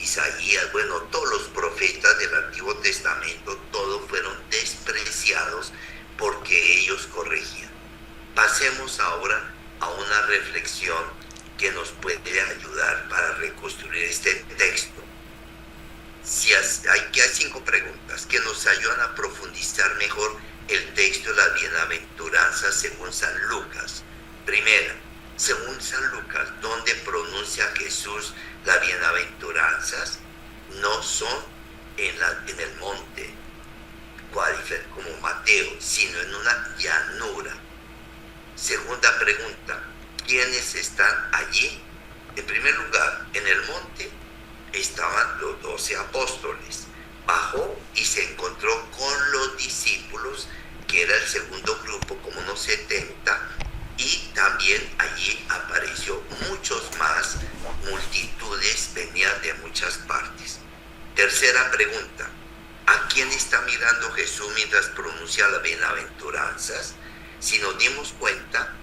Isaías, bueno, todos los profetas del Antiguo Testamento, todos fueron despreciados porque ellos corregían. Pasemos ahora a una reflexión que nos puede ayudar para reconstruir este texto. Hay 5 preguntas que nos ayudan a profundizar mejor el texto de las bienaventuranzas según San Lucas. Primera, según San Lucas, ¿dónde pronuncia Jesús las bienaventuranzas? No son en el monte, como Mateo, sino en una llanura. Segunda pregunta, ¿quiénes están allí? En primer lugar, en el monte estaban los 12 apóstoles. Bajó y se encontró con los discípulos, que era el segundo grupo, como unos 70, y también allí apareció muchos más, multitudes venían de muchas partes. Tercera pregunta, ¿a quién está mirando Jesús mientras pronuncia las bienaventuranzas? Si nos dimos cuenta,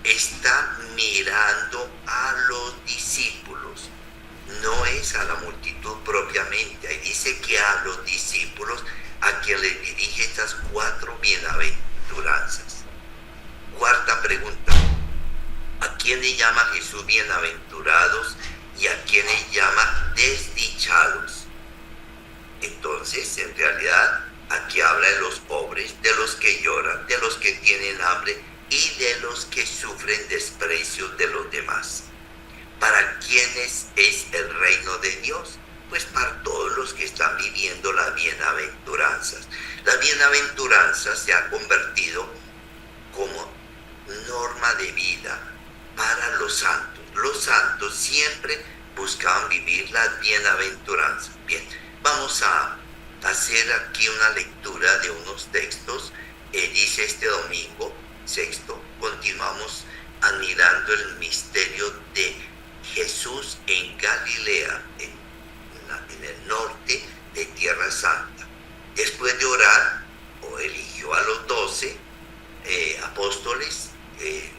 está mirando a los discípulos, no es a la multitud propiamente. Ahí dice que a los discípulos a quien les dirige estas 4 bienaventuranzas. Cuarta pregunta, ¿a quiénes llama Jesús bienaventurados y a quiénes llama desdichados? Entonces, en realidad, aquí habla de los pobres, de los que lloran, de los que tienen hambre y de los que sufren desprecios de los demás. ¿Para quiénes es el reino de Dios? Pues para todos los que están viviendo las bienaventuranzas. Las bienaventuranzas se ha convertido como norma de vida para los santos. Los santos siempre buscaban vivir las bienaventuranzas. Bien, vamos a hacer aquí una lectura de unos textos. Dice este domingo 6, continuamos admirando el misterio de Jesús en Galilea, en el norte de Tierra Santa. Después de orar, eligió a los 12 apóstoles,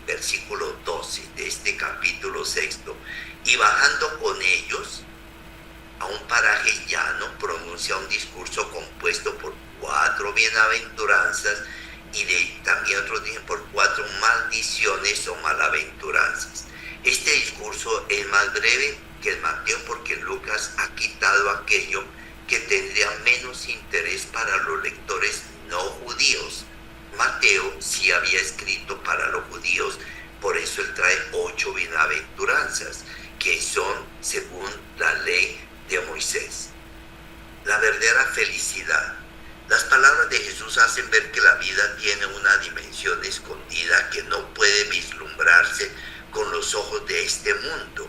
versículo 12 de este capítulo 6, y bajando con ellos a un paraje llano, pronuncia un discurso compuesto por 4 bienaventuranzas y también otros dicen por 4 maldiciones o malaventuranzas. Este discurso es más breve que el Mateo porque Lucas ha quitado aquello que tendría menos interés para los lectores no judíos. Mateo sí había escrito para los judíos, por eso él trae 8 bienaventuranzas, que son según la ley de Moisés. La verdadera felicidad. Las palabras de Jesús hacen ver que la vida tiene una dimensión escondida que no puede vislumbrarse con los ojos de este mundo,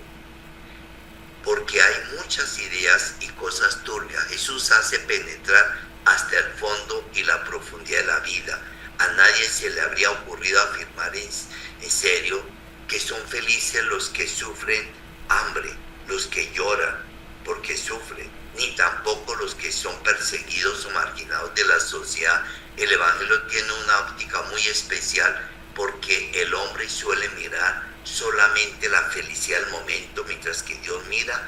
porque hay muchas ideas y cosas turbias. Jesús hace penetrar hasta el fondo y la profundidad de la vida. A nadie se le habría ocurrido afirmar en serio que son felices los que sufren hambre, los que lloran porque sufren, ni tampoco los que son perseguidos o marginados de la sociedad. El Evangelio tiene una óptica muy especial porque el hombre suele mirar solamente la felicidad del momento, mientras que Dios mira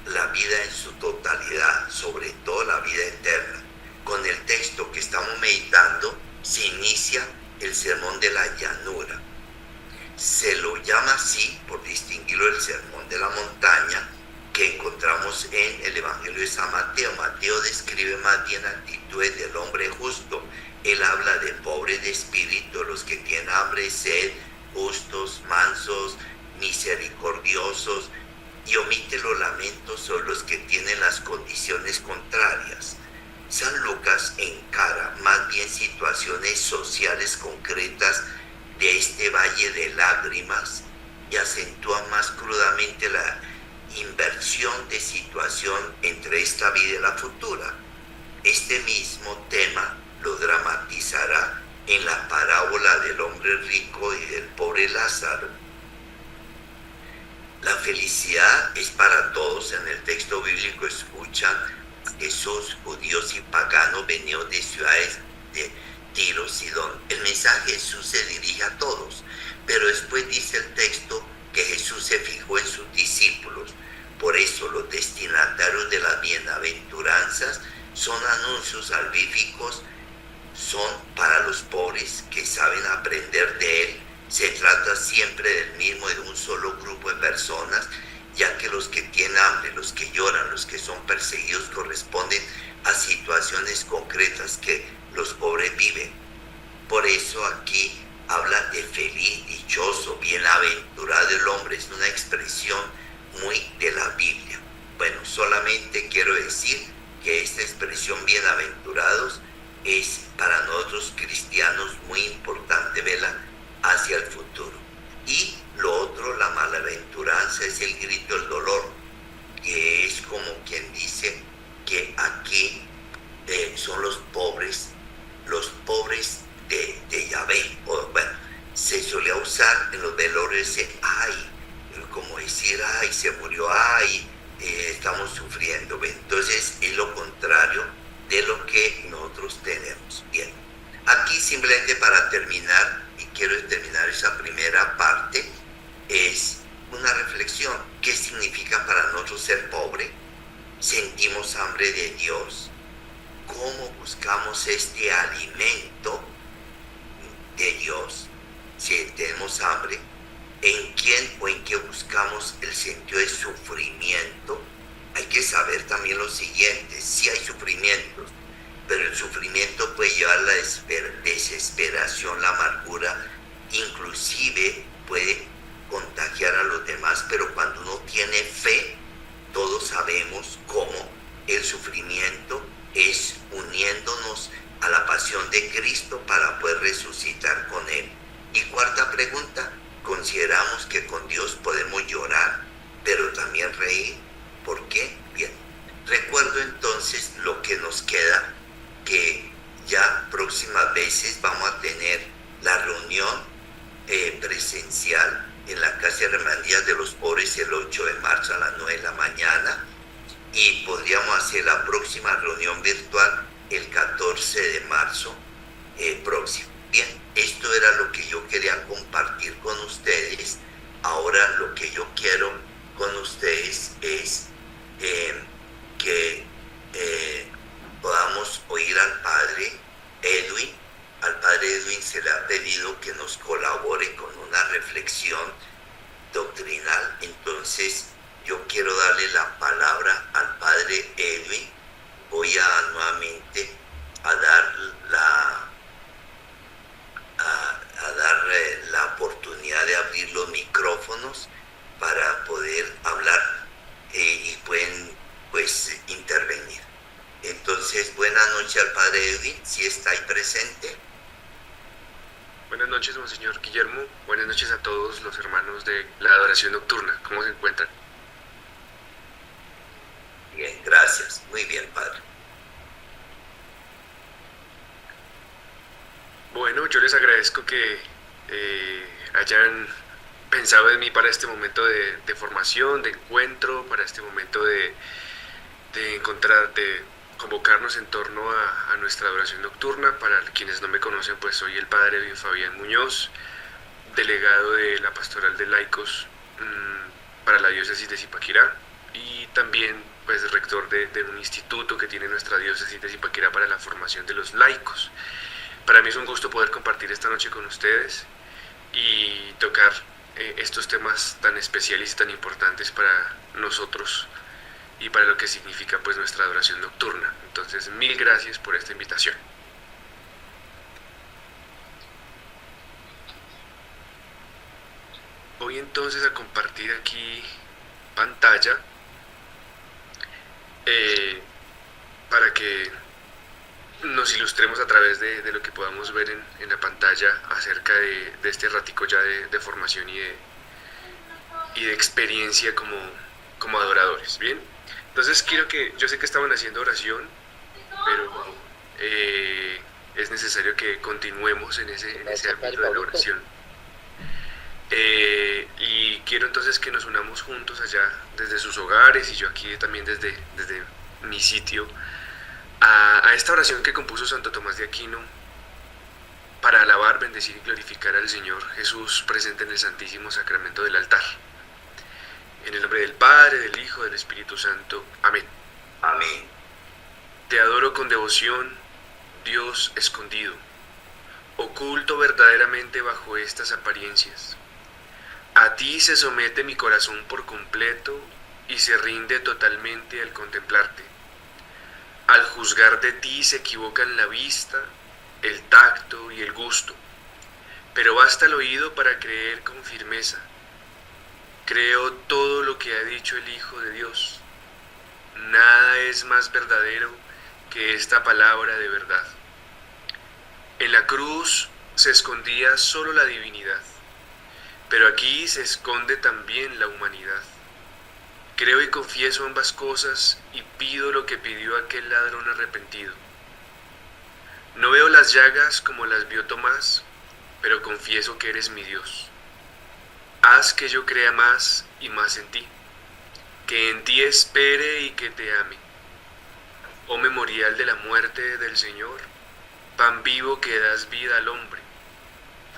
la vida en su totalidad, sobre todo la vida eterna. Con el texto que estamos meditando se inicia el sermón de la llanura. Se lo llama así por distinguirlo del sermón de la montaña que encontramos en el Evangelio de San Mateo. Mateo describe más bien actitudes del hombre justo. Él habla de pobres de espíritu, los que tienen hambre y sed, justos, mansos, misericordiosos, y omite los lamentos sobre los que tienen las condiciones contrarias. San Lucas encara más bien situaciones sociales concretas de este valle de lágrimas y acentúa más crudamente la inversión de situación entre esta vida y la futura. Este mismo tema lo dramatizará en la parábola del hombre rico y del pobre Lázaro. La felicidad es para todos. En el texto bíblico escuchan a Jesús, judíos y paganos venidos de ciudades de Tiro, Sidón. El mensaje de Jesús se dirige a todos, pero después dice el texto que Jesús se fijó en sus discípulos. Por eso los destinatarios de las salvíficos son para los pobres que saben aprender de él. Se trata siempre del mismo, de un solo grupo de personas, ya que los que tienen hambre, los que lloran, los que son perseguidos corresponden a situaciones concretas que los pobres viven. Por eso aquí habla de feliz, dichoso, bienaventurado el hombre. Es una expresión muy de la Biblia. Bueno, solamente quiero decir que esta expresión bienaventurados es para nosotros cristianos muy importante verla hacia el futuro. Y lo otro, la malaventuranza, es el grito del dolor, que es como quien dice que aquí son los pobres de Yahvé. Bueno, se solía usar en los velorios ese ay, como decir ay, se murió, ay, estamos sufriendo. Entonces es lo contrario de lo que nosotros tenemos. Bien, aquí simplemente para terminar, y quiero terminar esa primera parte, es una reflexión. ¿Qué significa para nosotros ser pobre? ¿Sentimos hambre de Dios? ¿Cómo buscamos este alimento de Dios? Si tenemos hambre, ¿en quién o en qué buscamos el sentido de sufrimiento? Hay que saber también lo siguiente: sí hay sufrimientos, pero el sufrimiento puede llevar a la desesperación, la amargura, inclusive puede contagiar a los demás. Pero cuando uno tiene fe, todos sabemos cómo el sufrimiento es uniéndonos a la pasión de Cristo para poder resucitar con Él. Y cuarta pregunta, consideramos que con Dios podemos llorar, pero también reír. ¿Por qué? Bien, recuerdo entonces lo que nos queda, que ya próximas veces vamos a tener la reunión presencial en la Casa de Hermandad de los Pobres el 8 de marzo a las 9 de la mañana, y podríamos hacer la próxima reunión virtual el 14 de marzo próximo. Bien, esto era lo que yo quería compartir con ustedes. Ahora lo que yo quiero con ustedes es que podamos oír al Padre Edwin. Al Padre Edwin se le ha pedido que nos colabore con una reflexión doctrinal. Entonces yo quiero darle la palabra al Padre Edwin. Voy a nuevamente a dar la oportunidad de abrir los micrófonos para poder hablar y pueden pues intervenir. Entonces, buenas noches al Padre Edwin, si está ahí presente. Buenas noches, Monseñor Guillermo. Buenas noches a todos los hermanos de la adoración nocturna. ¿Cómo se encuentran? Bien, gracias. Muy bien, Padre. Bueno, yo les agradezco que hayan pensado en mí para este momento de formación, de encuentro, para este momento de convocarnos en torno a nuestra adoración nocturna. Para quienes no me conocen, pues soy el Padre Edwin Fabián Muñoz, delegado de la Pastoral de Laicos para la diócesis de Zipaquirá, y también pues rector de un instituto que tiene nuestra diócesis de Zipaquirá para la formación de los laicos. Para mí es un gusto poder compartir esta noche con ustedes y tocar estos temas tan especiales y tan importantes para nosotros y para lo que significa pues nuestra adoración nocturna. Entonces, mil gracias por esta invitación. Voy entonces a compartir aquí pantalla para que nos ilustremos a través de lo que podamos ver en la pantalla acerca de este ratico ya de formación y de experiencia como adoradores. Bien, entonces yo sé que estaban haciendo oración, pero es necesario que continuemos en ese ámbito de la oración. Y quiero entonces que nos unamos juntos allá desde sus hogares y yo aquí también desde mi sitio a esta oración que compuso Santo Tomás de Aquino para alabar, bendecir y glorificar al Señor Jesús presente en el Santísimo Sacramento del altar. En el nombre del Padre, del Hijo, del Espíritu Santo. Amén. Amén. Te adoro con devoción, Dios escondido, oculto verdaderamente bajo estas apariencias. A ti se somete mi corazón por completo y se rinde totalmente al contemplarte. Al juzgar de ti se equivocan la vista, el tacto y el gusto, pero basta el oído para creer con firmeza. Creo todo lo que ha dicho el Hijo de Dios. Nada es más verdadero que esta palabra de verdad. En la cruz se escondía solo la divinidad, pero aquí se esconde también la humanidad. Creo y confieso ambas cosas y pido lo que pidió aquel ladrón arrepentido. No veo las llagas como las vio Tomás, pero confieso que eres mi Dios. Haz que yo crea más y más en ti, que en ti espere y que te ame. Oh memorial de la muerte del Señor, pan vivo que das vida al hombre,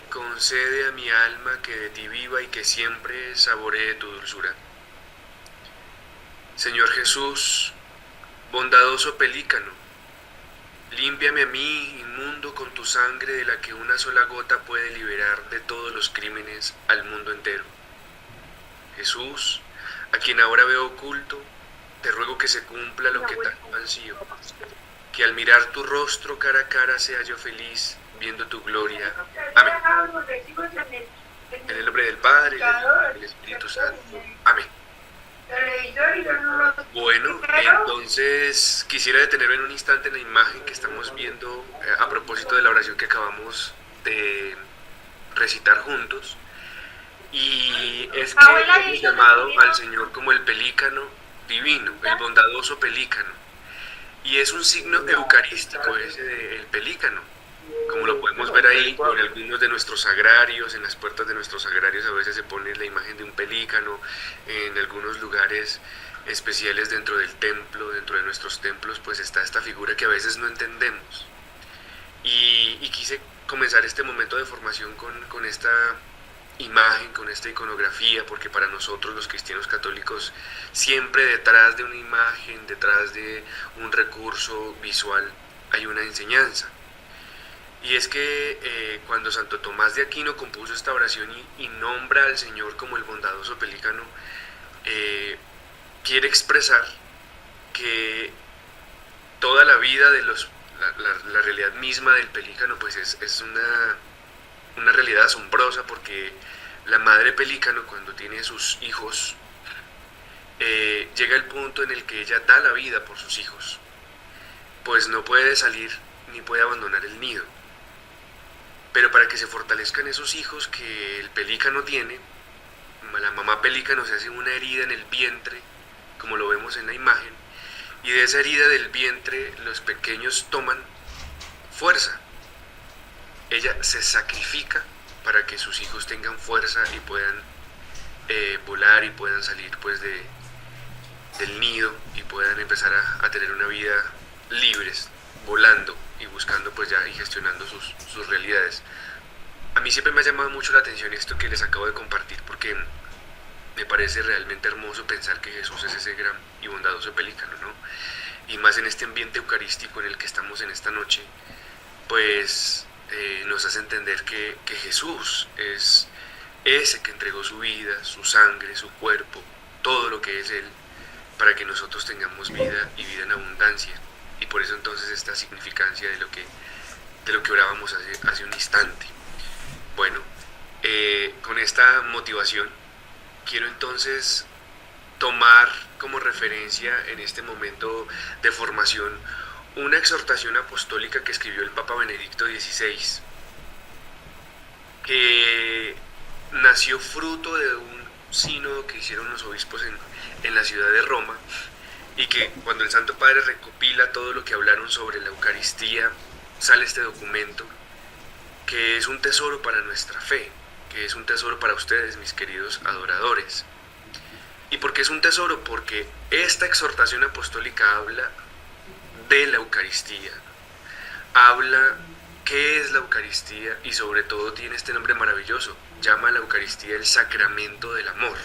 concede a mi alma que de ti viva y que siempre saboree tu dulzura. Señor Jesús, bondadoso pelícano, límpiame a mí, inmundo, con tu sangre de la que una sola gota puede liberar de todos los crímenes al mundo entero. Jesús, a quien ahora veo oculto, te ruego que se cumpla lo que tanto ansío, que al mirar tu rostro cara a cara sea yo feliz viendo tu gloria. Amén. En el nombre del Padre, y del Espíritu Santo. Amén. Bueno, entonces quisiera detenerme en un instante en la imagen que estamos viendo a propósito de la oración que acabamos de recitar juntos. Y es que hemos llamado al Señor como el pelícano divino, el bondadoso pelícano. Y es un signo eucarístico ese del pelícano, como lo podemos ver ahí en algunos de nuestros sagrarios. En las puertas de nuestros sagrarios a veces se pone la imagen de un pelícano, en algunos lugares especiales dentro del templo, dentro de nuestros templos, pues está esta figura que a veces no entendemos. Y quise comenzar este momento de formación con esta imagen, con esta iconografía, porque para nosotros los cristianos católicos siempre detrás de una imagen, detrás de un recurso visual hay una enseñanza. Y es que cuando Santo Tomás de Aquino compuso esta oración y nombra al Señor como el bondadoso pelícano, quiere expresar que toda la vida de la realidad misma del pelícano pues es una realidad asombrosa, porque la madre pelícano, cuando tiene sus hijos, llega el punto en el que ella da la vida por sus hijos, pues no puede salir ni puede abandonar el nido. Pero para que se fortalezcan esos hijos que el pelícano tiene, la mamá pelícano se hace una herida en el vientre, como lo vemos en la imagen, y de esa herida del vientre los pequeños toman fuerza. Ella se sacrifica para que sus hijos tengan fuerza y puedan volar y puedan salir pues del nido y puedan empezar a tener una vida libres, volando y buscando pues ya y gestionando sus realidades. A mí siempre me ha llamado mucho la atención esto que les acabo de compartir, porque me parece realmente hermoso pensar que Jesús es ese gran y bondadoso pelícano, ¿no? Y más en este ambiente eucarístico en el que estamos en esta noche, pues nos hace entender que Jesús es ese que entregó su vida, su sangre, su cuerpo, todo lo que es Él, para que nosotros tengamos vida y vida en abundancia. Y por eso entonces esta significancia de lo que orábamos hace un instante. Bueno, con esta motivación quiero entonces tomar como referencia en este momento de formación una exhortación apostólica que escribió el Papa Benedicto XVI, que nació fruto de un sínodo que hicieron los obispos en la ciudad de Roma, y que cuando el Santo Padre recopila todo lo que hablaron sobre la Eucaristía, sale este documento que es un tesoro para nuestra fe, que es un tesoro para ustedes, mis queridos adoradores. ¿Y por qué es un tesoro? Porque esta exhortación apostólica habla de la Eucaristía, habla qué es la Eucaristía, y sobre todo tiene este nombre maravilloso, llama a la Eucaristía el sacramento del amor,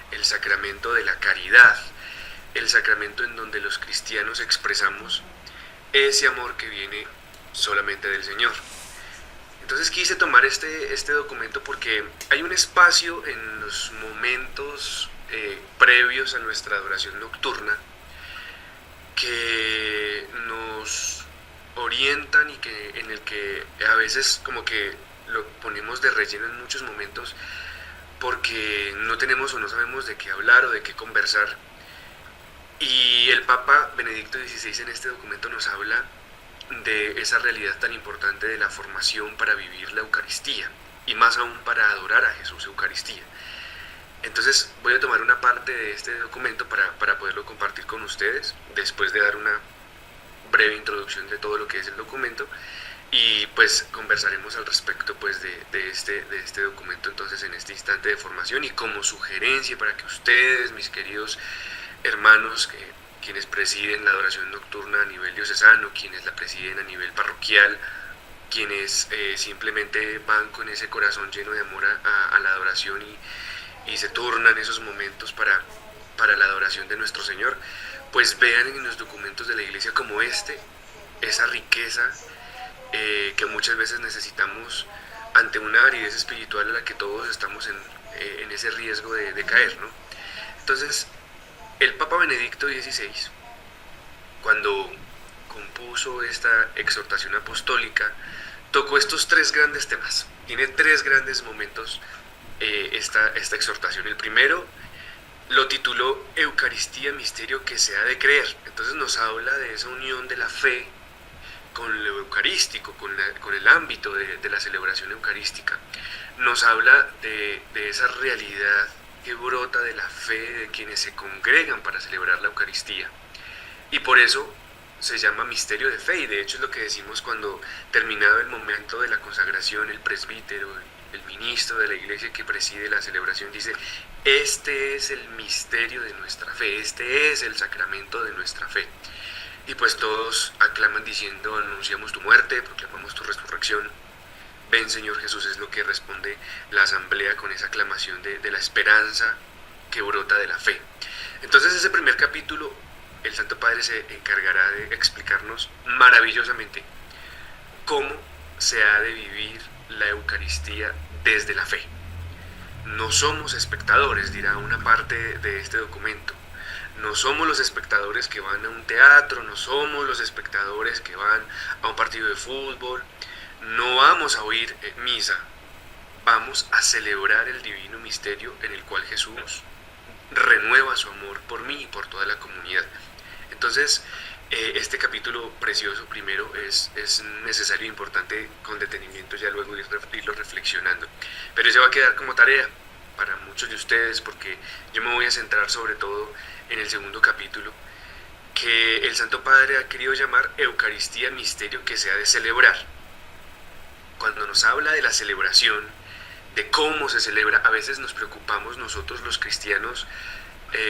el sacramento de la caridad, el sacramento en donde los cristianos expresamos ese amor que viene solamente del Señor. Entonces quise tomar este documento porque hay un espacio en los momentos previos a nuestra adoración nocturna que nos orientan y en el que a veces como que lo ponemos de relleno en muchos momentos porque no tenemos o no sabemos de qué hablar o de qué conversar. Y el Papa Benedicto XVI en este documento nos habla de esa realidad tan importante de la formación para vivir la Eucaristía y más aún para adorar a Jesús Eucaristía. Entonces voy a tomar una parte de este documento para poderlo compartir con ustedes después de dar una breve introducción de todo lo que es el documento y pues conversaremos al respecto pues de este documento entonces en este instante de formación y como sugerencia para que ustedes, mis queridos hermanos, quienes presiden la adoración nocturna a nivel diocesano, quienes la presiden a nivel parroquial, quienes simplemente van con ese corazón lleno de amor a la adoración y se turnan esos momentos para la adoración de nuestro Señor, pues vean en los documentos de la Iglesia como esa riqueza que muchas veces necesitamos ante una aridez espiritual a la que todos estamos en ese riesgo de caer, ¿no? Entonces, el Papa Benedicto XVI, cuando compuso esta exhortación apostólica, tocó estos tres grandes temas. Tiene tres grandes momentos esta exhortación. El primero lo tituló Eucaristía, misterio que se ha de creer. Entonces nos habla de esa unión de la fe con lo eucarístico, con el ámbito de la celebración eucarística. Nos habla de esa realidad que brota de la fe de quienes se congregan para celebrar la Eucaristía. Y por eso se llama misterio de fe, y de hecho es lo que decimos cuando terminado el momento de la consagración, el presbítero, el ministro de la iglesia que preside la celebración dice: este es el misterio de nuestra fe, este es el sacramento de nuestra fe. Y pues todos aclaman diciendo: anunciamos tu muerte, proclamamos tu resurrección. Ven, Señor Jesús, es lo que responde la asamblea con esa aclamación de la esperanza que brota de la fe. Entonces ese primer capítulo, el Santo Padre se encargará de explicarnos maravillosamente cómo se ha de vivir la Eucaristía desde la fe. No somos espectadores, dirá una parte de este documento. No somos los espectadores que van a un teatro, no somos los espectadores que van a un partido de fútbol. No vamos a oír misa, vamos a celebrar el divino misterio en el cual Jesús renueva su amor por mí y por toda la comunidad. Entonces, este capítulo precioso primero es necesario e importante con detenimiento ya luego irlo reflexionando. Pero ese va a quedar como tarea para muchos de ustedes porque yo me voy a centrar sobre todo en el segundo capítulo que el Santo Padre ha querido llamar Eucaristía, misterio que se ha de celebrar. Cuando nos habla de la celebración, de cómo se celebra, a veces nos preocupamos nosotros los cristianos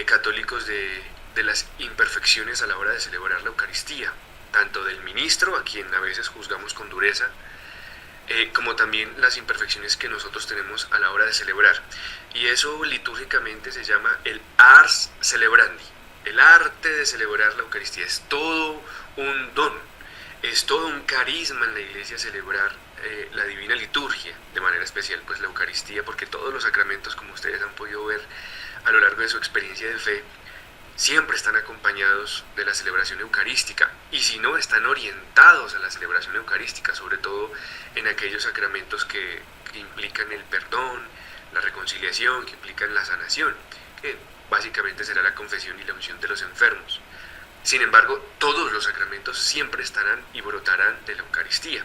católicos de las imperfecciones a la hora de celebrar la Eucaristía, tanto del ministro, a quien a veces juzgamos con dureza, como también las imperfecciones que nosotros tenemos a la hora de celebrar. Y eso litúrgicamente se llama el ars celebrandi. El arte de celebrar la Eucaristía es todo un don, es todo un carisma en la Iglesia celebrar la Divina Liturgia, de manera especial pues la Eucaristía, porque todos los sacramentos, como ustedes han podido ver a lo largo de su experiencia de fe, siempre están acompañados de la celebración eucarística, y si no, están orientados a la celebración eucarística, sobre todo en aquellos sacramentos que implican el perdón, la reconciliación, que implican la sanación, que básicamente será la confesión y la unción de los enfermos. Sin embargo, todos los sacramentos siempre estarán y brotarán de la Eucaristía.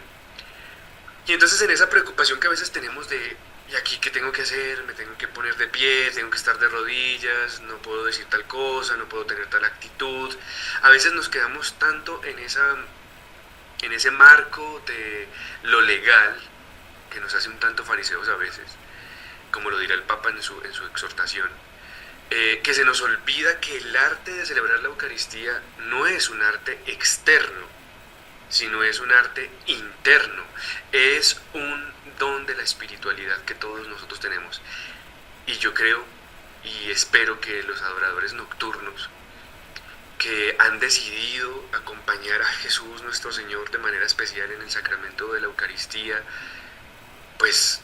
Y entonces en esa preocupación que a veces tenemos de ¿y aquí qué tengo que hacer? Me tengo que poner de pie, tengo que estar de rodillas, no puedo decir tal cosa, no puedo tener tal actitud. A veces nos quedamos tanto en ese marco de lo legal, que nos hace un tanto fariseos a veces, como lo dirá el Papa en su exhortación, que se nos olvida que el arte de celebrar la Eucaristía no es un arte externo, sino es un arte interno, es un don de la espiritualidad que todos nosotros tenemos. Y yo creo y espero que los adoradores nocturnos que han decidido acompañar a Jesús nuestro Señor de manera especial en el sacramento de la Eucaristía, pues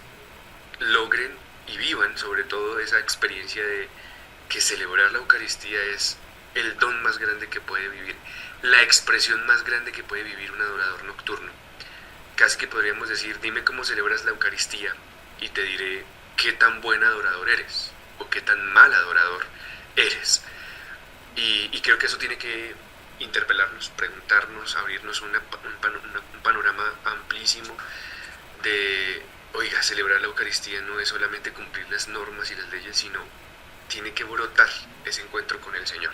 logren y vivan sobre todo esa experiencia de que celebrar la Eucaristía es el don más grande que puede vivir, la expresión más grande que puede vivir un adorador nocturno. Casi que podríamos decir, dime cómo celebras la Eucaristía y te diré qué tan buen adorador eres o qué tan mal adorador eres. Y creo que eso tiene que interpelarnos, preguntarnos, abrirnos un panorama amplísimo de, oiga, celebrar la Eucaristía no es solamente cumplir las normas y las leyes, sino tiene que brotar ese encuentro con el Señor.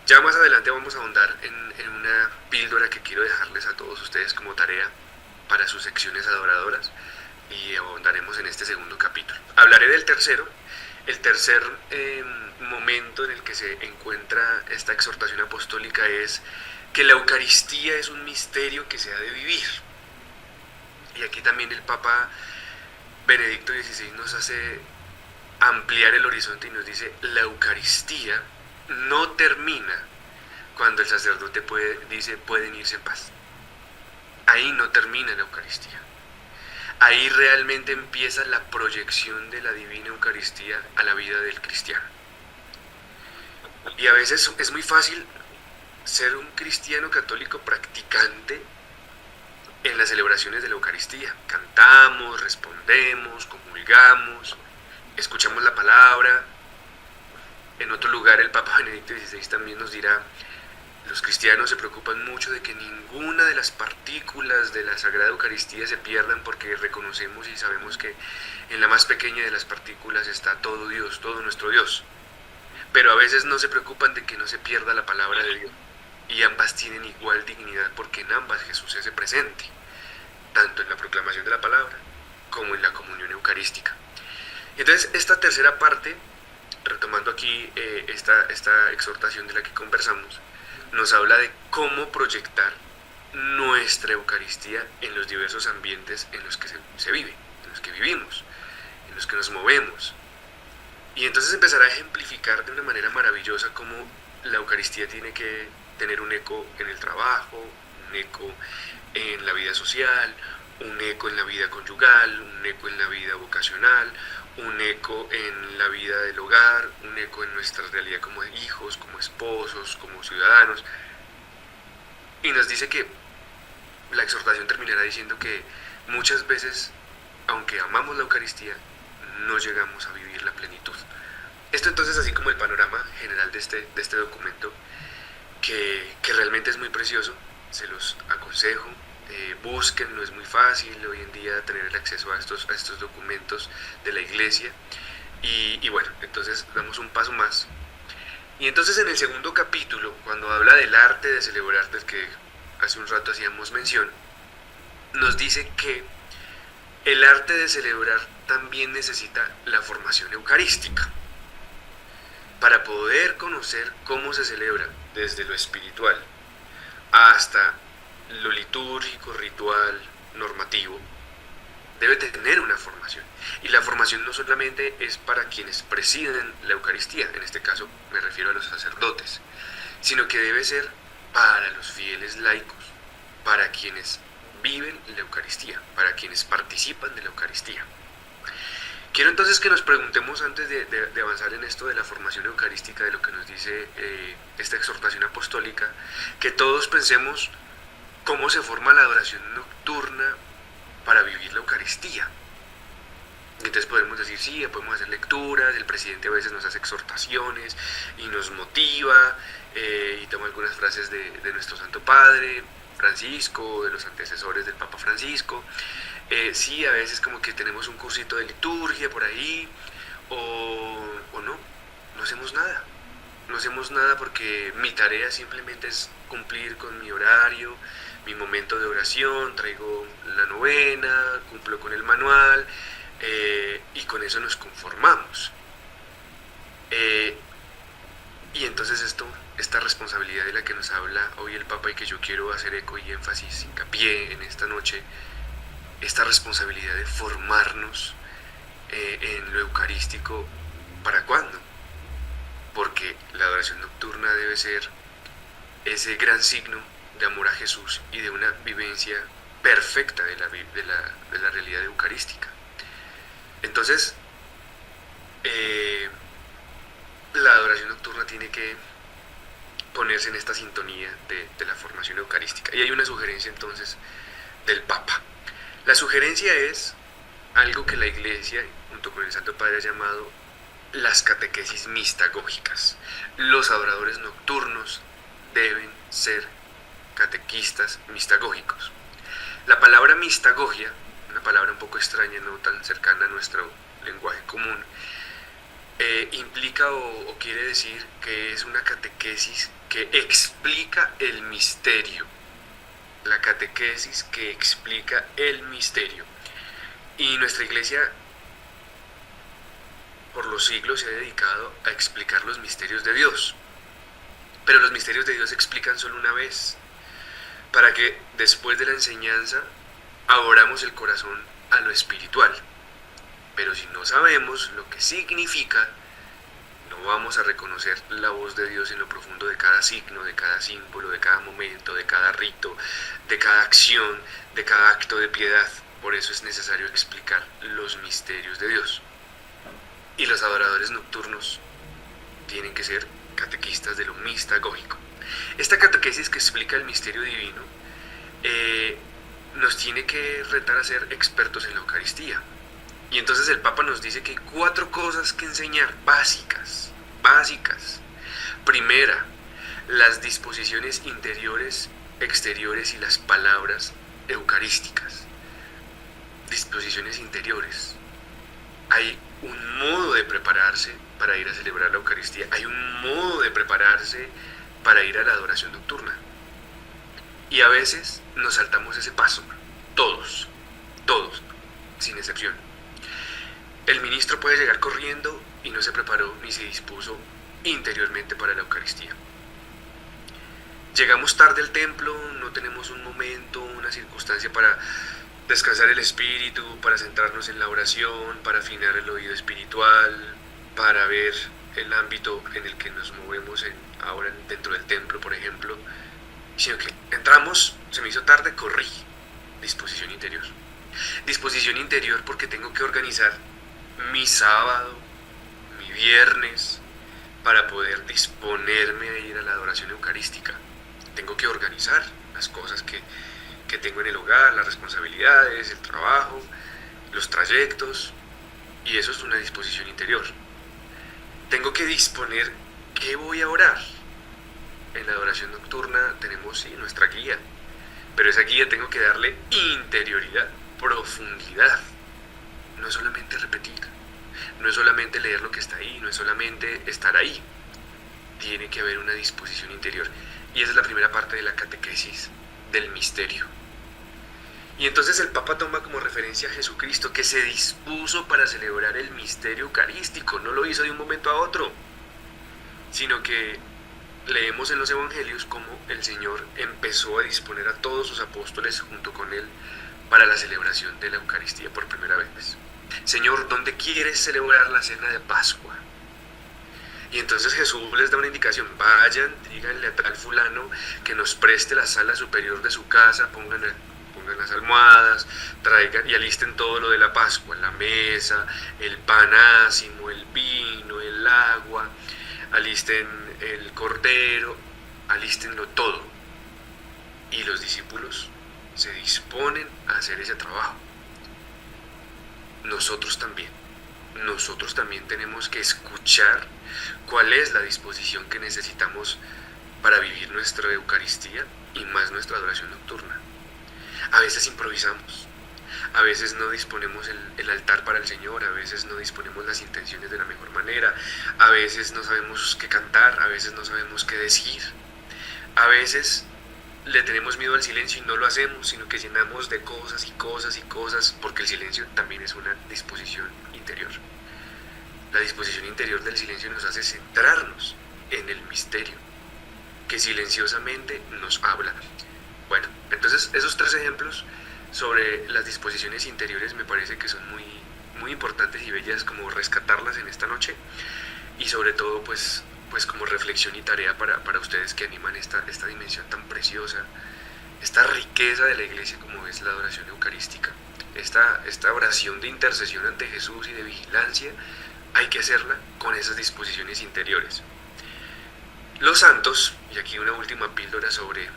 Ya más adelante vamos a ahondar en una píldora que quiero dejarles a todos ustedes como tarea para sus secciones adoradoras, y ahondaremos en este segundo capítulo. Hablaré del tercero. El tercer momento en el que se encuentra esta exhortación apostólica es que la Eucaristía es un misterio que se ha de vivir. Y aquí también el Papa Benedicto XVI nos hace ampliar el horizonte y nos dice, la Eucaristía no termina cuando el sacerdote dice pueden irse en paz. Ahí no termina la Eucaristía. Ahí realmente empieza la proyección de la divina Eucaristía a la vida del cristiano. Y a veces es muy fácil ser un cristiano católico practicante en las celebraciones de la Eucaristía. Cantamos, respondemos, comulgamos, escuchamos la palabra. En otro lugar el Papa Benedicto XVI también nos dirá, los cristianos se preocupan mucho de que ninguna de las partículas de la Sagrada Eucaristía se pierdan, porque reconocemos y sabemos que en la más pequeña de las partículas está todo Dios, todo nuestro Dios. Pero a veces no se preocupan de que no se pierda la palabra de Dios. Y ambas tienen igual dignidad, porque en ambas Jesús se hace presente, tanto en la proclamación de la palabra como en la comunión eucarística. Entonces, esta tercera parte, retomando aquí esta exhortación de la que conversamos, nos habla de cómo proyectar nuestra Eucaristía en los diversos ambientes en los que se vive, en los que vivimos, en los que nos movemos. Y entonces empezará a ejemplificar de una manera maravillosa cómo la Eucaristía tiene que tener un eco en el trabajo, un eco en la vida social, un eco en la vida conyugal, un eco en la vida vocacional, un eco en la vida del hogar, un eco en nuestra realidad como hijos, como esposos, como ciudadanos. Y nos dice que la exhortación terminará diciendo que muchas veces, aunque amamos la Eucaristía, no llegamos a vivir la plenitud. Esto entonces así como el panorama general de este documento, que realmente es muy precioso, se los aconsejo. Búsquenlo, es muy fácil hoy en día tener el acceso a estos documentos de la Iglesia. Y bueno, entonces damos un paso más. Y entonces en el segundo capítulo, cuando habla del arte de celebrar, del que hace un rato hacíamos mención, nos dice que el arte de celebrar también necesita la formación eucarística. Para poder conocer cómo se celebra desde lo espiritual hasta lo litúrgico, ritual, normativo, debe tener una formación. Y la formación no solamente es para quienes presiden la Eucaristía, en este caso me refiero a los sacerdotes, sino que debe ser para los fieles laicos, para quienes viven la Eucaristía, para quienes participan de la Eucaristía. Quiero entonces que nos preguntemos, antes de avanzar en esto de la formación eucarística, de lo que nos dice esta exhortación apostólica, que todos pensemos cómo se forma la adoración nocturna para vivir la Eucaristía. Entonces podemos decir, sí, podemos hacer lecturas, el presidente a veces nos hace exhortaciones y nos motiva, y toma algunas frases de nuestro Santo Padre Francisco, de los antecesores del Papa Francisco. Sí, a veces como que tenemos un cursito de liturgia por ahí, o no hacemos nada. No hacemos nada porque mi tarea simplemente es cumplir con mi horario, mi momento de oración, traigo la novena, cumplo con el manual, y con eso nos conformamos. Y entonces esta responsabilidad de la que nos habla hoy el Papa, y que yo quiero hacer eco y énfasis, hincapié en esta noche, esta responsabilidad de formarnos en lo eucarístico, ¿para cuándo? Porque la adoración nocturna debe ser ese gran signo de amor a Jesús y de una vivencia perfecta de la realidad eucarística. Entonces, la adoración nocturna tiene que ponerse en esta sintonía de la formación eucarística. Y hay una sugerencia entonces del Papa. La sugerencia es algo que la Iglesia, junto con el Santo Padre, ha llamado las catequesis mistagógicas. Los adoradores nocturnos deben ser catequistas mistagógicos. La palabra mistagogia, una palabra un poco extraña, no tan cercana a nuestro lenguaje común, implica o quiere decir que es una catequesis que explica el misterio. La catequesis que explica el misterio. Y nuestra Iglesia por los siglos se ha dedicado a explicar los misterios de Dios. Pero los misterios de Dios se explican solo una vez, para que después de la enseñanza abramos el corazón a lo espiritual. Pero si no sabemos lo que significa, no vamos a reconocer la voz de Dios en lo profundo de cada signo, de cada símbolo, de cada momento, de cada rito, de cada acción, de cada acto de piedad. Por eso es necesario explicar los misterios de Dios. Y los adoradores nocturnos tienen que ser catequistas de lo mistagógico. Esta catequesis que explica el misterio divino nos tiene que retar a ser expertos en la Eucaristía. Y entonces el Papa nos dice que hay 4 cosas que enseñar, básicas. Primera, las disposiciones interiores, exteriores y las palabras eucarísticas. Disposiciones interiores. Hay un modo de prepararse para ir a celebrar la Eucaristía. Hay un modo de prepararse para ir a la adoración nocturna. Y a veces nos saltamos ese paso. Todos, sin excepción. El ministro puede llegar corriendo y no se preparó ni se dispuso interiormente para la Eucaristía. Llegamos tarde al templo, no tenemos un momento, una circunstancia para descansar el espíritu, para centrarnos en la oración, para afinar el oído espiritual, para ver el ámbito en el que nos movemos ahora dentro del templo, por ejemplo, sino que entramos, se me hizo tarde, corrí. Disposición interior. Disposición interior porque tengo que organizar mi sábado, mi viernes, para poder disponerme a ir a la adoración eucarística. Tengo que organizar las cosas que tengo en el hogar, las responsabilidades, el trabajo, los trayectos, y eso es una disposición interior. Tengo que disponer qué voy a orar. En la adoración nocturna tenemos nuestra guía, pero esa guía tengo que darle interioridad, profundidad. No es solamente repetir, no es solamente leer lo que está ahí, no es solamente estar ahí. Tiene que haber una disposición interior. Y esa es la primera parte de la catequesis del misterio. Y entonces el Papa toma como referencia a Jesucristo, que se dispuso para celebrar el misterio eucarístico. No lo hizo de un momento a otro, sino que leemos en los evangelios cómo el Señor empezó a disponer a todos sus apóstoles junto con él para la celebración de la Eucaristía por primera vez. Señor, ¿dónde quieres celebrar la cena de Pascua? Y entonces Jesús les da una indicación: vayan, díganle a tal fulano que nos preste la sala superior de su casa, pongan las almohadas, traigan y alisten todo lo de la Pascua, la mesa, el pan ácimo, el vino, el agua, alisten el cordero, alístenlo todo. Y los discípulos se disponen a hacer ese trabajo. Nosotros también tenemos que escuchar cuál es la disposición que necesitamos para vivir nuestra Eucaristía y más nuestra adoración nocturna. A veces improvisamos, a veces no disponemos el altar para el Señor, a veces no disponemos las intenciones de la mejor manera, a veces no sabemos qué cantar, a veces no sabemos qué decir, a veces le tenemos miedo al silencio y no lo hacemos, sino que llenamos de cosas y cosas y cosas, porque el silencio también es una disposición interior. La disposición interior del silencio nos hace centrarnos en el misterio, que silenciosamente nos habla. Bueno, entonces esos 3 ejemplos sobre las disposiciones interiores me parece que son muy, muy importantes y bellas como rescatarlas en esta noche, y sobre todo pues pues como reflexión y tarea para ustedes que animan esta dimensión tan preciosa, esta riqueza de la iglesia como es la adoración eucarística, esta oración de intercesión ante Jesús y de vigilancia, hay que hacerla con esas disposiciones interiores. Los santos, y aquí una última píldora sobre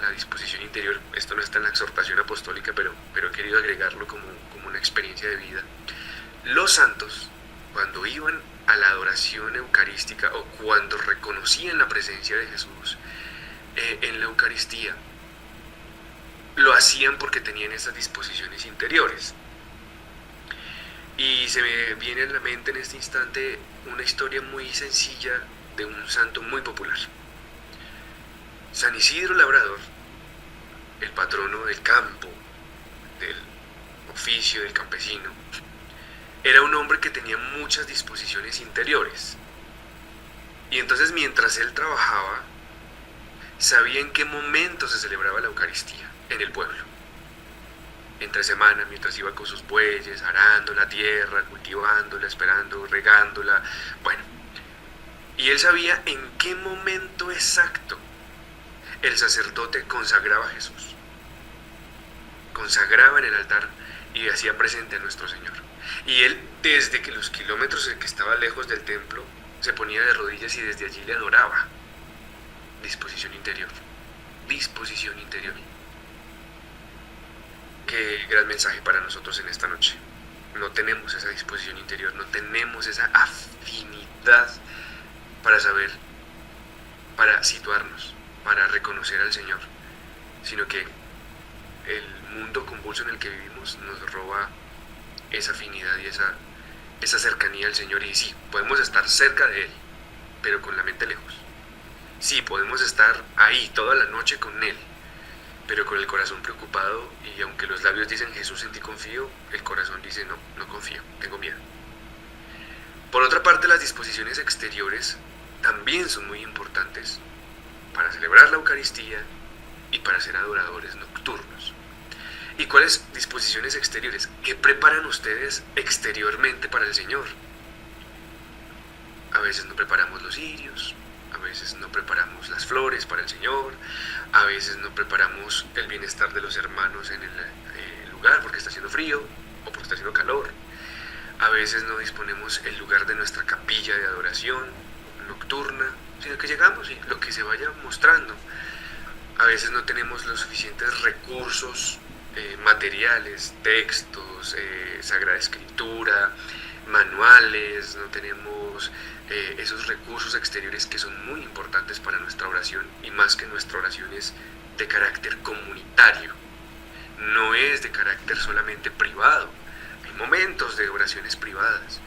la disposición interior, esto no está en la exhortación apostólica, pero he querido agregarlo como una experiencia de vida. Los santos, cuando iban a la adoración eucarística o cuando reconocían la presencia de Jesús en la Eucaristía, lo hacían porque tenían esas disposiciones interiores. Y se me viene a la mente en este instante una historia muy sencilla de un santo muy popular. San Isidro Labrador, el patrono del campo, del oficio del campesino, era un hombre que tenía muchas disposiciones interiores. Y entonces mientras él trabajaba, sabía en qué momento se celebraba la Eucaristía en el pueblo. Entre semana, mientras iba con sus bueyes, arando la tierra, cultivándola, esperando, regándola, bueno. Y él sabía en qué momento exacto el sacerdote consagraba a Jesús. Consagraba en el altar y hacía presente a nuestro Señor. Y él, desde que los kilómetros en que estaba lejos del templo, se ponía de rodillas y desde allí le adoraba. Disposición interior. Disposición interior. Qué gran mensaje para nosotros en esta noche. No tenemos esa disposición interior, no tenemos esa afinidad para saber, para situarnos, para reconocer al Señor, sino que el mundo convulso en el que vivimos nos roba esa afinidad y esa cercanía al Señor. Y sí, podemos estar cerca de Él, pero con la mente lejos. Sí, podemos estar ahí toda la noche con Él, pero con el corazón preocupado, y aunque los labios dicen Jesús en ti confío, el corazón dice no confío, tengo miedo. Por otra parte, las disposiciones exteriores también son muy importantes para celebrar la Eucaristía y para ser adoradores nocturnos. ¿Y cuáles disposiciones exteriores? ¿Qué preparan ustedes exteriormente para el Señor? A veces no preparamos los cirios, a veces no preparamos las flores para el Señor, a veces no preparamos el bienestar de los hermanos en el lugar porque está haciendo frío o porque está haciendo calor. A veces no disponemos el lugar de nuestra capilla de adoración nocturna, sino que llegamos y lo que se vaya mostrando. A veces no tenemos los suficientes recursos materiales, textos, Sagrada Escritura, manuales, no tenemos esos recursos exteriores que son muy importantes para nuestra oración, y más que nuestra oración es de carácter comunitario, no es de carácter solamente privado. Hay momentos de oraciones privadas,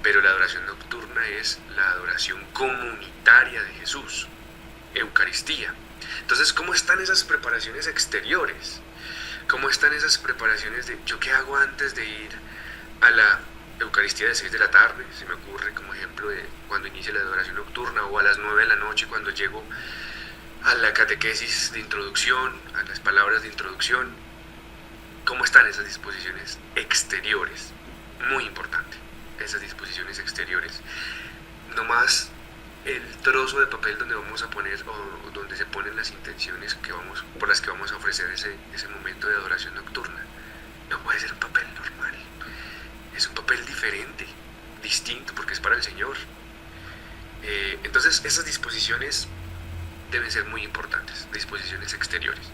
pero la adoración nocturna es la adoración comunitaria de Jesús, Eucaristía. Entonces, ¿cómo están esas preparaciones exteriores? ¿Cómo están esas preparaciones de yo qué hago antes de ir a la Eucaristía de 6 de la tarde? Se me ocurre como ejemplo de cuando inicia la adoración nocturna, o a las 9 de la noche cuando llego a la catequesis de introducción, a las palabras de introducción. ¿Cómo están esas disposiciones exteriores? Muy importante, esas disposiciones exteriores. No más el trozo de papel donde vamos a poner, o donde se ponen las intenciones por las que vamos a ofrecer ese momento de adoración nocturna. No puede ser un papel normal, es un papel diferente, distinto, porque es para el Señor. Entonces esas disposiciones deben ser muy importantes, disposiciones exteriores.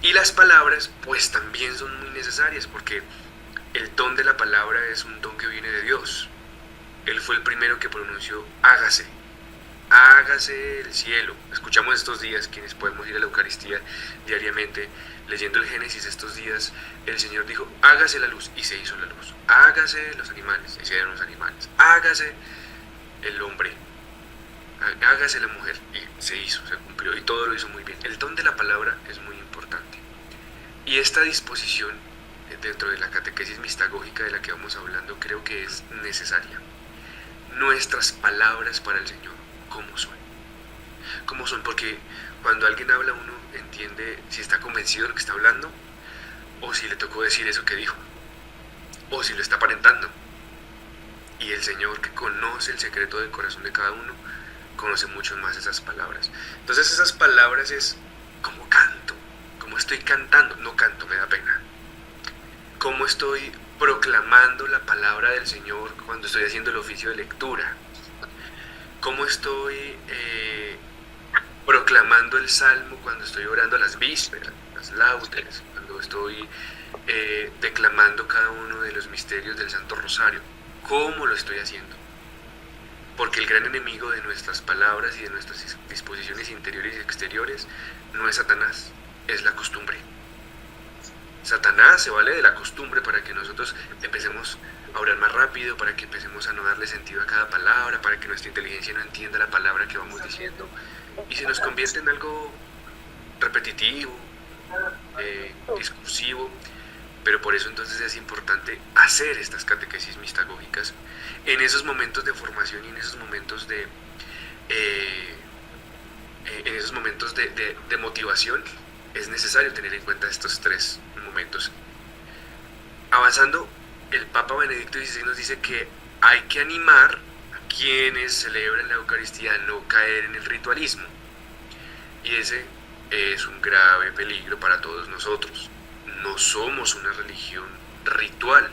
Y las palabras pues también son muy necesarias, porque el don de la palabra es un don que viene de Dios. Él fue el primero que pronunció hágase, hágase el cielo. Escuchamos estos días, quienes podemos ir a la Eucaristía diariamente, leyendo el Génesis estos días, el Señor dijo hágase la luz, y se hizo la luz. Hágase los animales, y se dieron los animales. Hágase el hombre, hágase la mujer, y se hizo, se cumplió, y todo lo hizo muy bien. El don de la palabra es muy importante, y esta disposición dentro de la catequesis mistagógica de la que vamos hablando creo que es necesaria. Nuestras palabras para el Señor, ¿cómo son? ¿Cómo son? Porque cuando alguien habla, uno entiende si está convencido de lo que está hablando, o si le tocó decir eso que dijo, o si lo está aparentando. Y el Señor, que conoce el secreto del corazón de cada uno, conoce mucho más esas palabras. Entonces esas palabras es como canto, como estoy cantando, no canto, me da pena. Cómo estoy proclamando la palabra del Señor cuando estoy haciendo el oficio de lectura. Cómo estoy proclamando el salmo cuando estoy orando a las vísperas, las laudes, cuando estoy declamando cada uno de los misterios del Santo Rosario. ¿Cómo lo estoy haciendo? Porque el gran enemigo de nuestras palabras y de nuestras disposiciones interiores y exteriores no es Satanás, es la costumbre. Satanás se vale de la costumbre para que nosotros empecemos a orar más rápido, para que empecemos a no darle sentido a cada palabra, para que nuestra inteligencia no entienda la palabra que vamos diciendo y se nos convierte en algo repetitivo, discursivo. Pero por eso entonces es importante hacer estas catequesis mistagógicas en esos momentos de formación y en esos momentos de motivación. Es necesario tener en cuenta estos tres momentos. Avanzando, el Papa Benedicto XVI nos dice que hay que animar a quienes celebran la Eucaristía a no caer en el ritualismo. Y ese es un grave peligro para todos nosotros. No somos una religión ritual.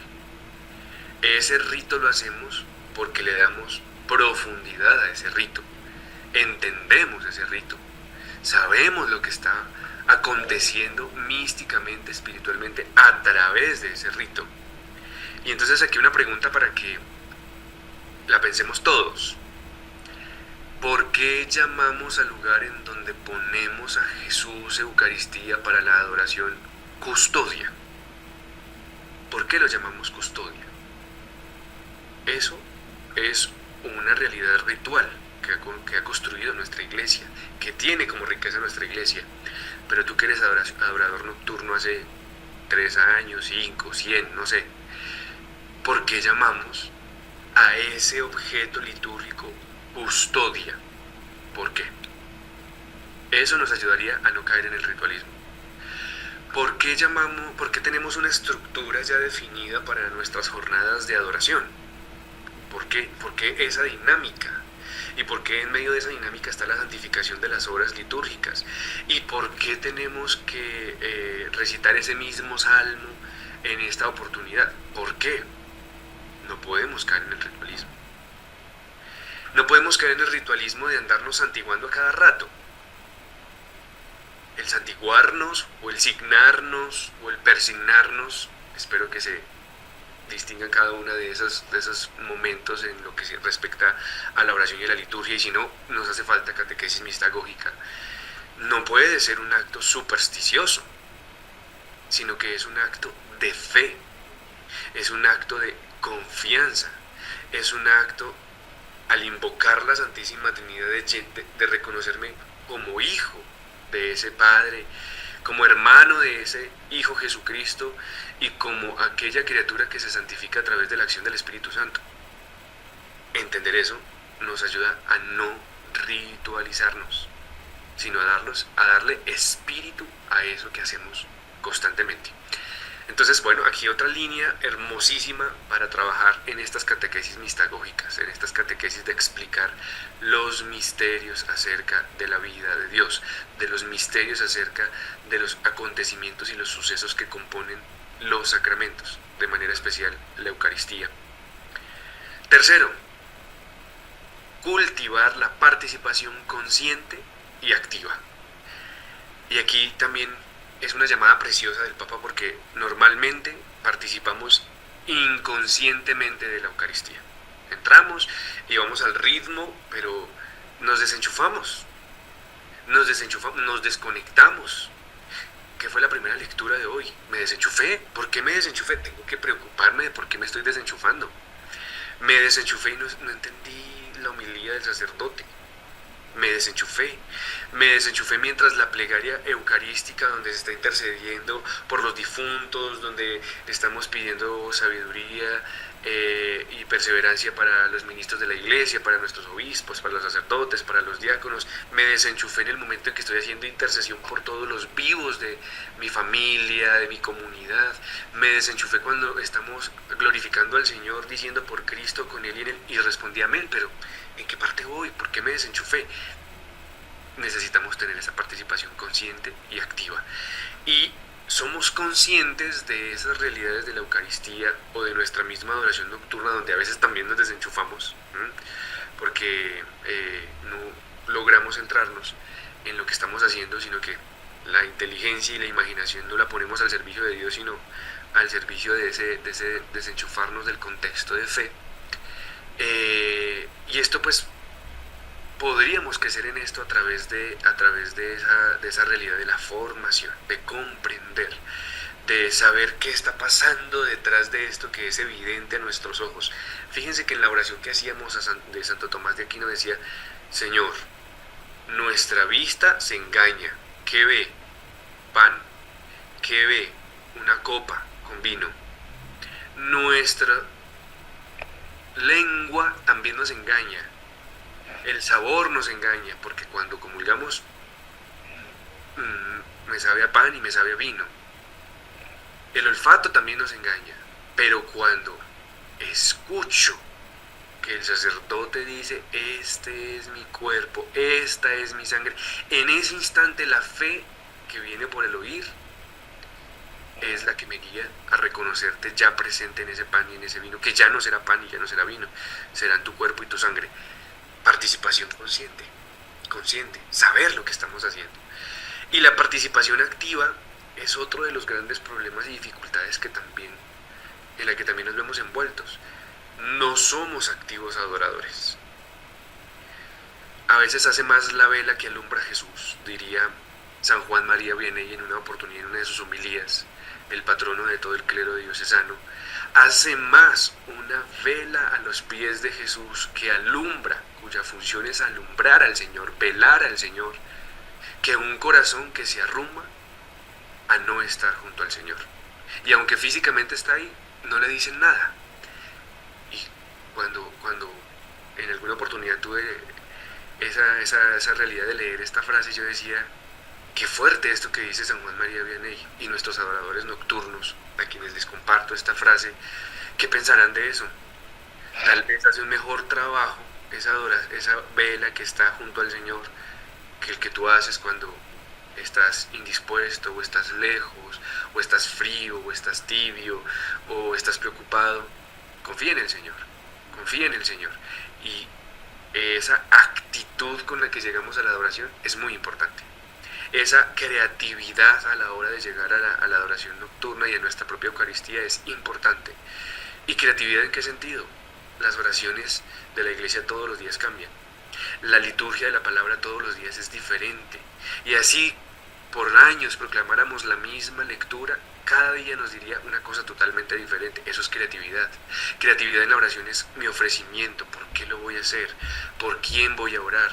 Ese rito lo hacemos porque le damos profundidad a ese rito. Entendemos ese rito. Sabemos lo que está aconteciendo místicamente, espiritualmente, a través de ese rito. Y entonces aquí una pregunta para que la pensemos todos. ¿Por qué llamamos al lugar en donde ponemos a Jesús Eucaristía para la adoración custodia? ¿Por qué lo llamamos custodia? Eso es una realidad ritual que ha construido nuestra iglesia, que tiene como riqueza nuestra iglesia. Pero tú que eres adorador nocturno hace 3 años, 5, 100, no sé, ¿por qué llamamos a ese objeto litúrgico custodia? ¿Por qué? Eso nos ayudaría a no caer en el ritualismo. ¿Por qué tenemos una estructura ya definida para nuestras jornadas de adoración? ¿Por qué esa dinámica? ¿Y por qué en medio de esa dinámica está la santificación de las horas litúrgicas? ¿Y por qué tenemos que recitar ese mismo salmo en esta oportunidad? ¿Por qué? No podemos caer en el ritualismo. No podemos caer en el ritualismo de andarnos santiguando a cada rato. El santiguarnos, o el signarnos, o el persignarnos, espero que se distingan cada una de esos momentos en lo que se respecta a la oración y a la liturgia, y si no, nos hace falta catequesis mistagógica. No puede ser un acto supersticioso, sino que es un acto de fe, es un acto de confianza, es un acto al invocar la Santísima Trinidad de reconocerme como hijo de ese Padre, como hermano de ese Hijo Jesucristo y como aquella criatura que se santifica a través de la acción del Espíritu Santo. Entender eso nos ayuda a no ritualizarnos, sino a darle espíritu a eso que hacemos constantemente. Entonces, bueno, aquí otra línea hermosísima para trabajar en estas catequesis mistagógicas, en estas catequesis de explicar los misterios acerca de la vida de Dios, de los misterios acerca de los acontecimientos y los sucesos que componen los sacramentos, de manera especial la Eucaristía. Tercero, cultivar la participación consciente y activa. Y aquí también es una llamada preciosa del Papa porque normalmente participamos inconscientemente de la Eucaristía. Entramos y vamos al ritmo, pero nos desenchufamos, nos desconectamos. ¿Qué fue la primera lectura de hoy? Me desenchufé. ¿Por qué me desenchufé? Tengo que preocuparme de por qué me estoy desenchufando. Me desenchufé y no entendí la homilía del sacerdote. Me desenchufé mientras la plegaria eucarística, donde se está intercediendo por los difuntos, donde estamos pidiendo sabiduría y perseverancia para los ministros de la iglesia, para nuestros obispos, para los sacerdotes, para los diáconos. Me desenchufé en el momento en que estoy haciendo intercesión por todos los vivos de mi familia, de mi comunidad. Me desenchufé cuando estamos glorificando al Señor, diciendo por Cristo, con Él y en Él, y respondí amén, pero ¿En qué parte voy? ¿Por qué me desenchufé? Necesitamos tener esa participación consciente y activa. Y somos conscientes de esas realidades de la Eucaristía o de nuestra misma adoración nocturna, donde a veces también nos desenchufamos, porque no logramos centrarnos en lo que estamos haciendo, sino que la inteligencia y la imaginación no la ponemos al servicio de Dios, sino al servicio de ese desenchufarnos del contexto de fe. Y esto pues podríamos crecer en esto a través de esa realidad de la formación, de comprender, de saber qué está pasando detrás de esto que es evidente a nuestros ojos. Fíjense que en la oración que hacíamos de Santo Tomás de Aquino decía: Señor, nuestra vista se engaña. ¿Qué ve? Pan. ¿Qué ve? Una copa con vino. Nuestra lengua también nos engaña. El sabor nos engaña, porque cuando comulgamos me sabe a pan y me sabe a vino. El olfato también nos engaña, pero cuando escucho que el sacerdote dice: este es mi cuerpo, esta es mi sangre, en ese instante la fe que viene por el oír es la que me guía a reconocerte ya presente en ese pan y en ese vino, que ya no será pan y ya no será vino, serán tu cuerpo y tu sangre. Participación consciente, saber lo que estamos haciendo. Y la participación activa es otro de los grandes problemas y dificultades en la que también nos vemos envueltos. No somos activos adoradores. A veces hace más la vela que alumbra a Jesús, diría San Juan María Vianney en una oportunidad, en una de sus homilías, el patrono de todo el clero diocesano. Hace más una vela a los pies de Jesús que alumbra, cuya función es alumbrar al Señor, velar al Señor, que un corazón que se arruma a no estar junto al Señor. Y aunque físicamente está ahí, no le dicen nada. Y cuando en alguna oportunidad tuve esa realidad de leer esta frase, yo decía: qué fuerte esto que dice San Juan María Vianney y nuestros adoradores nocturnos, a quienes les comparto esta frase. ¿Qué pensarán de eso? Tal vez hace un mejor trabajo esa vela que está junto al Señor que el que tú haces cuando estás indispuesto, o estás lejos, o estás frío, o estás tibio, o estás preocupado. Confía en el Señor, confía en el Señor. Y esa actitud con la que llegamos a la adoración es muy importante. Esa creatividad a la hora de llegar a la adoración nocturna y a nuestra propia Eucaristía es importante. ¿Y creatividad en qué sentido? Las oraciones de la iglesia todos los días cambian. La liturgia de la palabra todos los días es diferente. Y así, por años proclamáramos la misma lectura, cada día nos diría una cosa totalmente diferente. Eso es creatividad. Creatividad en la oración es mi ofrecimiento. ¿Por qué lo voy a hacer? ¿Por quién voy a orar?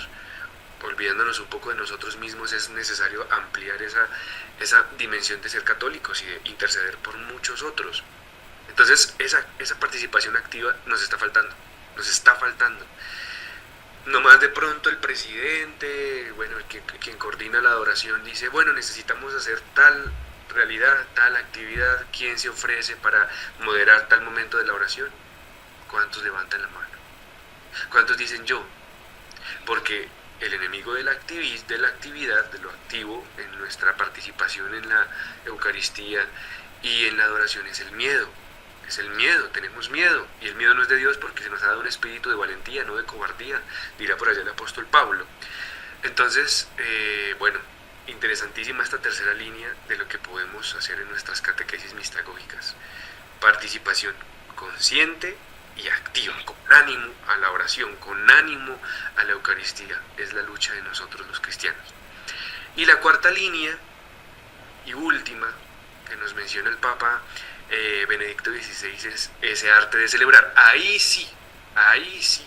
Olvidándonos un poco de nosotros mismos, es necesario ampliar esa dimensión de ser católicos y de interceder por muchos otros. Entonces esa participación activa nos está faltando. No más de pronto el presidente, quien coordina la adoración, dice: bueno, necesitamos hacer tal realidad, tal actividad. ¿Quién se ofrece para moderar tal momento de la oración? ¿Cuántos levantan la mano? ¿Cuántos dicen yo? Porque el enemigo de la actividad, de lo activo en nuestra participación en la Eucaristía y en la adoración, es el miedo. Es el miedo, tenemos miedo. Y el miedo no es de Dios, porque se nos ha dado un espíritu de valentía, no de cobardía, dirá por allá el apóstol Pablo. Entonces, interesantísima esta tercera línea de lo que podemos hacer en nuestras catequesis mistagógicas. Participación consciente y activa, con ánimo a la oración, con ánimo a la Eucaristía. Es la lucha de nosotros los cristianos. Y la cuarta línea y última que nos menciona el Papa Benedicto XVI es ese arte de celebrar. Ahí sí,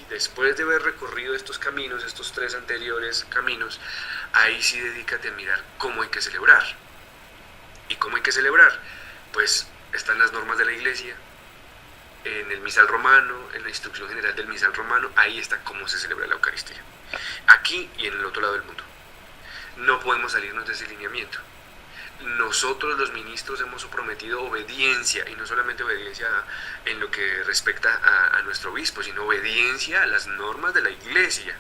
después de haber recorrido estos caminos, estos tres anteriores caminos, ahí sí dedícate a mirar cómo hay que celebrar. ¿Y cómo hay que celebrar? Pues están las normas de la Iglesia, en el misal romano, en la instrucción general del misal romano, ahí está cómo se celebra la Eucaristía. Aquí y en el otro lado del mundo. No podemos salirnos de ese lineamiento. nosotros los ministros hemos prometido obediencia, y no solamente obediencia en lo que respecta a nuestro obispo, sino obediencia a las normas de la iglesia,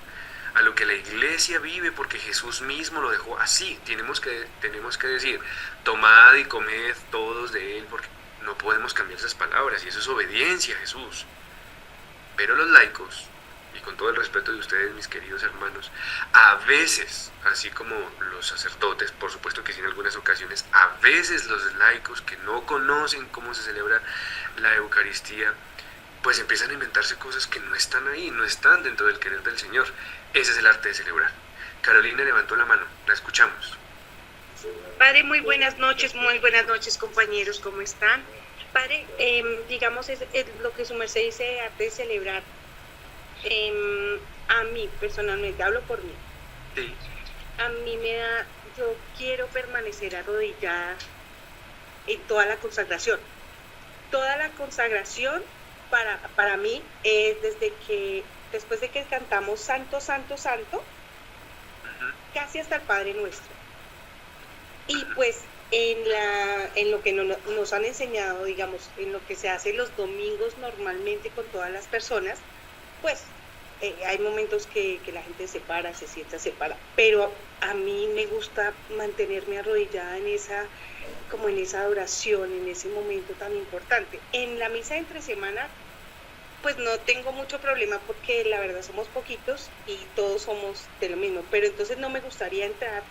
a lo que la iglesia vive, porque Jesús mismo lo dejó así. Tenemos que decir, tomad y comed todos de él, porque no podemos cambiar esas palabras, y eso es obediencia a Jesús. Pero los laicos, y con todo el respeto de ustedes, mis queridos hermanos, a veces, así como los sacerdotes, por supuesto que sí en algunas ocasiones, a veces los laicos que no conocen cómo se celebra la Eucaristía, pues empiezan a inventarse cosas que no están ahí, no están dentro del querer del Señor. Ese es el arte de celebrar. Carolina levantó la mano, la escuchamos. Padre, muy buenas noches compañeros, ¿cómo están? Padre, digamos, es lo que su merced dice, arte de celebrar. A mí, personalmente, hablo por mí. Sí. A mí me da, yo quiero permanecer arrodillada en toda la consagración. Toda la consagración para mí es después de que cantamos Santo, Santo, Santo, casi hasta el Padre Nuestro. Y pues en lo que nos han enseñado, digamos, en lo que se hace los domingos normalmente con todas las personas, pues hay momentos que la gente se sienta, se para, pero a mí me gusta mantenerme arrodillada en esa adoración, en ese momento tan importante. En la misa entre semana, pues no tengo mucho problema porque la verdad somos poquitos y todos somos de lo mismo, pero entonces no me gustaría entrar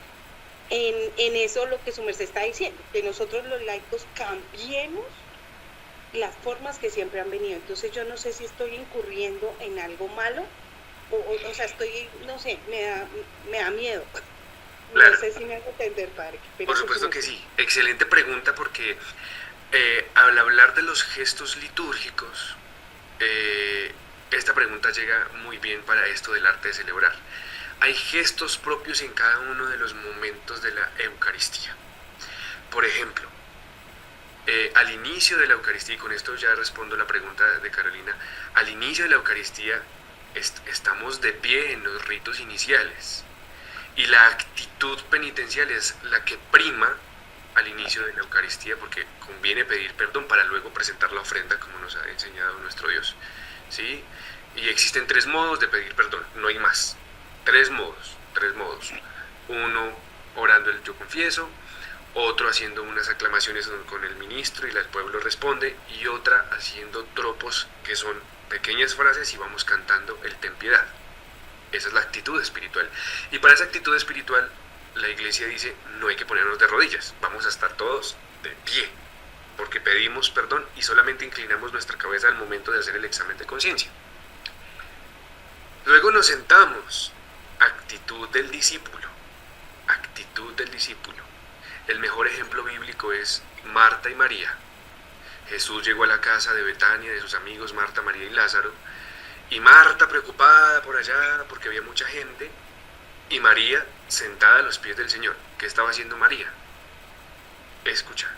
en eso lo que su merced está diciendo, que nosotros los laicos cambiemos las formas que siempre han venido. Entonces yo no sé si estoy incurriendo en algo malo o sea, no sé, me da miedo. Claro. No sé si me hago entender, padre. Por supuesto que sí. Excelente pregunta, porque al hablar de los gestos litúrgicos, esta pregunta llega muy bien para esto del arte de celebrar. Hay gestos propios en cada uno de los momentos de la Eucaristía. Por ejemplo, al inicio de la Eucaristía, y con esto ya respondo la pregunta de Carolina, al inicio de la Eucaristía estamos de pie en los ritos iniciales, y la actitud penitencial es la que prima al inicio de la Eucaristía, porque conviene pedir perdón para luego presentar la ofrenda como nos ha enseñado nuestro Dios, ¿sí? Y existen 3 modos de pedir perdón, no hay más. 3 modos. Uno orando el yo confieso, otro haciendo unas aclamaciones con el ministro y el pueblo responde, y otra haciendo tropos que son pequeñas frases y vamos cantando el ten piedad. Esa es la actitud espiritual. Y para esa actitud espiritual la iglesia dice, no hay que ponernos de rodillas, vamos a estar todos de pie, porque pedimos perdón y solamente inclinamos nuestra cabeza al momento de hacer el examen de conciencia. Luego nos sentamos, actitud del discípulo. El mejor ejemplo bíblico es Marta y María. Jesús llegó a la casa de Betania, de sus amigos Marta, María y Lázaro, y Marta preocupada por allá porque había mucha gente, y María sentada a los pies del Señor. ¿Qué estaba haciendo María? Escuchar.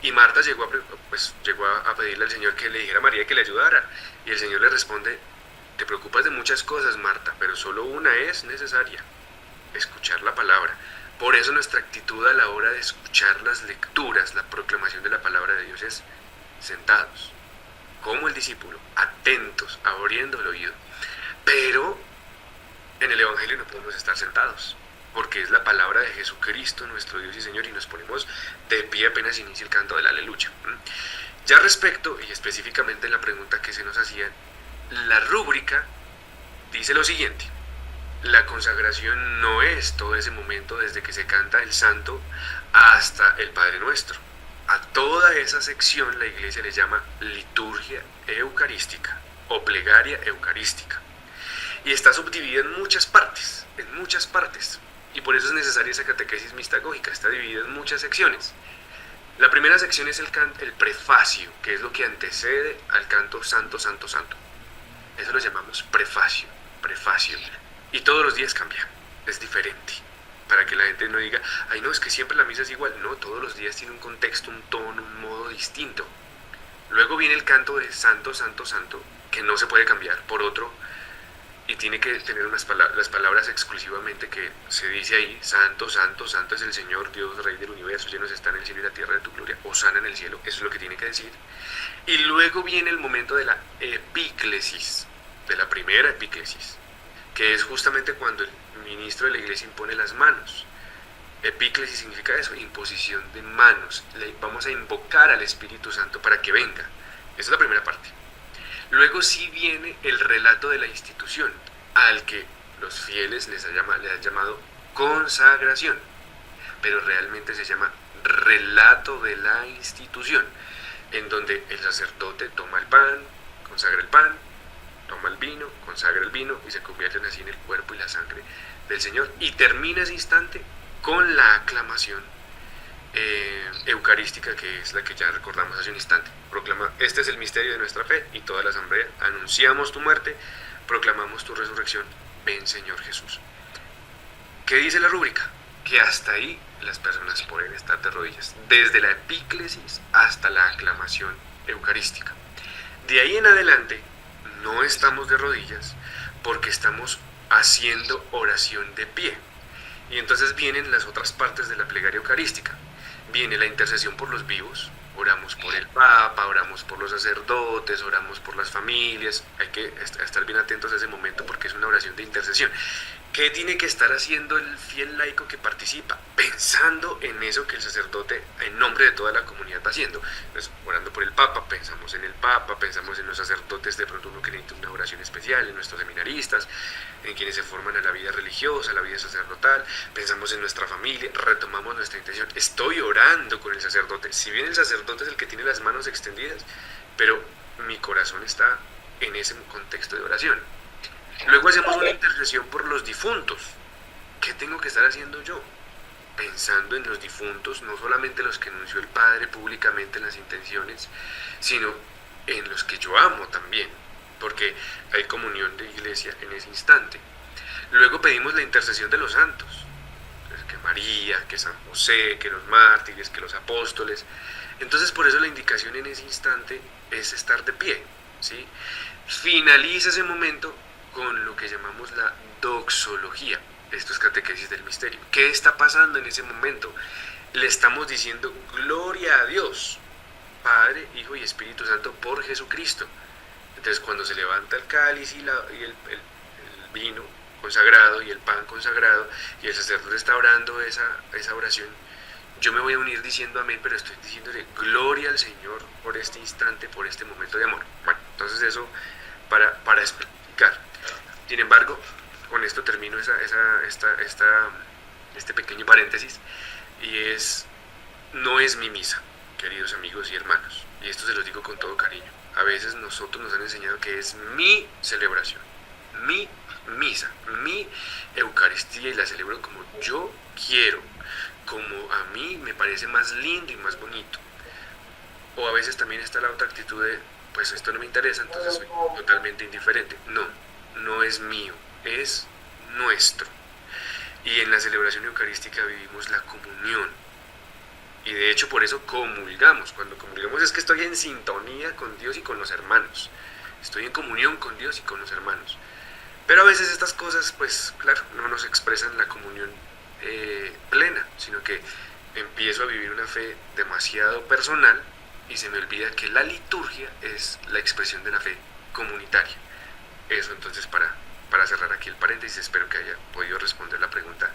Y Marta llegó a pedirle al Señor que le dijera a María que le ayudara, y el Señor le responde, te preocupas de muchas cosas, Marta, pero solo una es necesaria, escuchar la palabra. Por eso nuestra actitud a la hora de escuchar las lecturas, la proclamación de la palabra de Dios es sentados, como el discípulo, atentos, abriendo el oído. Pero en el Evangelio no podemos estar sentados, porque es la palabra de Jesucristo, nuestro Dios y Señor, y nos ponemos de pie apenas inicia el canto del aleluya. Ya respecto, y específicamente en la pregunta que se nos hacía, la rúbrica dice lo siguiente: la consagración no es todo ese momento desde que se canta el santo hasta el Padre Nuestro. A toda esa sección la iglesia le llama liturgia eucarística o plegaria eucarística, y está subdividida en muchas partes, y por eso es necesaria esa catequesis mistagógica. Está dividida en muchas secciones. La primera sección es el prefacio, que es lo que antecede al canto Santo, Santo, Santo. Eso lo llamamos prefacio. Y todos los días cambia, es diferente, para que la gente no diga, ay no, es que siempre la misa es igual. No, todos los días tiene un contexto, un tono, un modo distinto. Luego viene el canto de Santo, Santo, Santo, que no se puede cambiar por otro y tiene que tener las palabras exclusivamente que se dice ahí: santo, santo, santo es el Señor, Dios, Rey del universo, llenos está en el cielo y la tierra de tu gloria, hosana en el cielo. Eso es lo que tiene que decir. Y luego viene el momento de la epíclesis, de la primera epíclesis, que es justamente cuando el ministro de la iglesia impone las manos. Epíclesis significa eso, imposición de manos. Vamos a invocar al Espíritu Santo para que venga. Esa es la primera parte. Luego sí viene el relato de la institución, al que los fieles les han llamado consagración, pero realmente se llama relato de la institución, en donde el sacerdote toma el pan, consagra el pan, toma el vino, consagra el vino, y se convierten así en el cuerpo y la sangre del Señor, y termina ese instante con la aclamación eucarística, que es la que ya recordamos hace un instante. Proclama: este es el misterio de nuestra fe, y toda la asamblea anunciamos tu muerte, proclamamos tu resurrección, ven Señor Jesús. ¿Qué dice la rúbrica? Que hasta ahí las personas pueden estar de rodillas, desde la epíclesis hasta la aclamación eucarística. De ahí en adelante no estamos de rodillas, porque estamos haciendo oración de pie. Y entonces vienen las otras partes de la plegaria eucarística. Viene la intercesión por los vivos, oramos por el Papa, oramos por los sacerdotes, oramos por las familias. Hay que estar bien atentos a ese momento, porque es una oración de intercesión. ¿Qué tiene que estar haciendo el fiel laico que participa? Pensando en eso que el sacerdote, en nombre de toda la comunidad, va haciendo. Entonces, orando por el Papa, pensamos en el Papa, pensamos en los sacerdotes, de pronto uno que necesita una oración especial, en nuestros seminaristas, en quienes se forman a la vida religiosa, a la vida sacerdotal, pensamos en nuestra familia, retomamos nuestra intención. Estoy orando con el sacerdote, si bien el sacerdote es el que tiene las manos extendidas, pero mi corazón está en ese contexto de oración. Luego hacemos una intercesión por los difuntos. ¿Qué tengo que estar haciendo yo? Pensando en los difuntos, no solamente los que anunció el Padre públicamente en las intenciones, sino en los que yo amo también, porque hay comunión de iglesia en ese instante. Luego pedimos la intercesión de los santos, que María, que San José, que los mártires, que los apóstoles. Entonces, por eso la indicación en ese instante es estar de pie, ¿sí? Finaliza ese momento con lo que llamamos la doxología. Esto es catequesis del misterio. ¿Qué está pasando en ese momento? Le estamos diciendo gloria a Dios, Padre, Hijo y Espíritu Santo, por Jesucristo. Entonces, cuando se levanta el cáliz y el vino consagrado y el pan consagrado, y el sacerdote está orando esa oración, yo me voy a unir diciendo amén, pero estoy diciéndole gloria al Señor por este instante, por este momento de amor. Bueno, entonces eso para explicar. Sin embargo, con esto termino este pequeño paréntesis, y no es mi misa, queridos amigos y hermanos, y esto se los digo con todo cariño. A veces nosotros nos han enseñado que es mi celebración, mi misa, mi Eucaristía, y la celebro como yo quiero, como a mí me parece más lindo y más bonito. O a veces también está la otra actitud de, pues esto no me interesa, entonces soy totalmente indiferente. No es mío, es nuestro. Y en la celebración eucarística vivimos la comunión. Y de hecho por eso comulgamos. Cuando comulgamos es que estoy en sintonía con Dios y con los hermanos. Estoy en comunión con Dios y con los hermanos. Pero a veces estas cosas, pues claro, no nos expresan la comunión plena, sino que empiezo a vivir una fe demasiado personal y se me olvida que la liturgia es la expresión de la fe comunitaria. Eso entonces para cerrar aquí el paréntesis, espero que haya podido responder la pregunta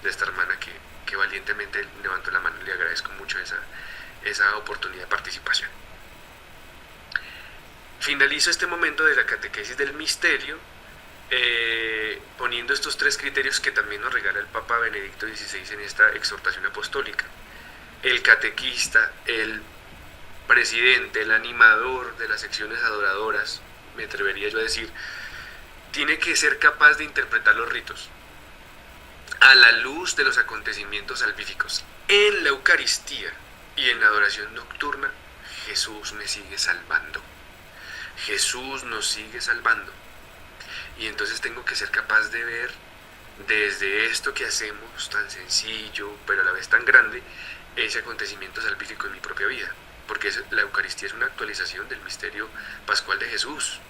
de esta hermana que valientemente levantó la mano, y le agradezco mucho esa oportunidad de participación. Finalizo este momento de la catequesis del misterio poniendo estos tres criterios que también nos regala el Papa Benedicto XVI en esta exhortación apostólica. El catequista, el presidente, el animador de las secciones adoradoras, me atrevería yo a decir, tiene que ser capaz de interpretar los ritos a la luz de los acontecimientos salvíficos. En la Eucaristía y en la adoración nocturna, Jesús me sigue salvando. Jesús nos sigue salvando. Y entonces tengo que ser capaz de ver desde esto que hacemos tan sencillo, pero a la vez tan grande, ese acontecimiento salvífico en mi propia vida. Porque la Eucaristía es una actualización del misterio pascual de Jesús.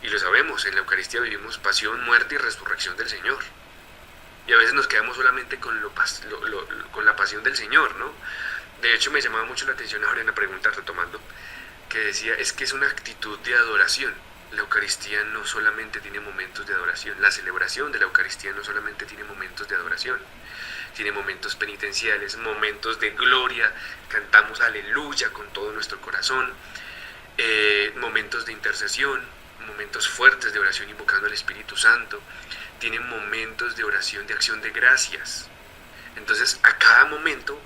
Y lo sabemos, en la Eucaristía vivimos pasión, muerte y resurrección del Señor. Y a veces nos quedamos solamente con, con la pasión del Señor, ¿no? De hecho, me llamaba mucho la atención ahora en la pregunta, retomando, que decía, es que es una actitud de adoración. La Eucaristía no solamente tiene momentos de adoración, la celebración de la Eucaristía no solamente tiene momentos de adoración, tiene momentos penitenciales, momentos de gloria, cantamos aleluya con todo nuestro corazón, momentos de intercesión, momentos fuertes de oración invocando al Espíritu Santo, tiene momentos de oración de acción de gracias. Entonces, a cada momento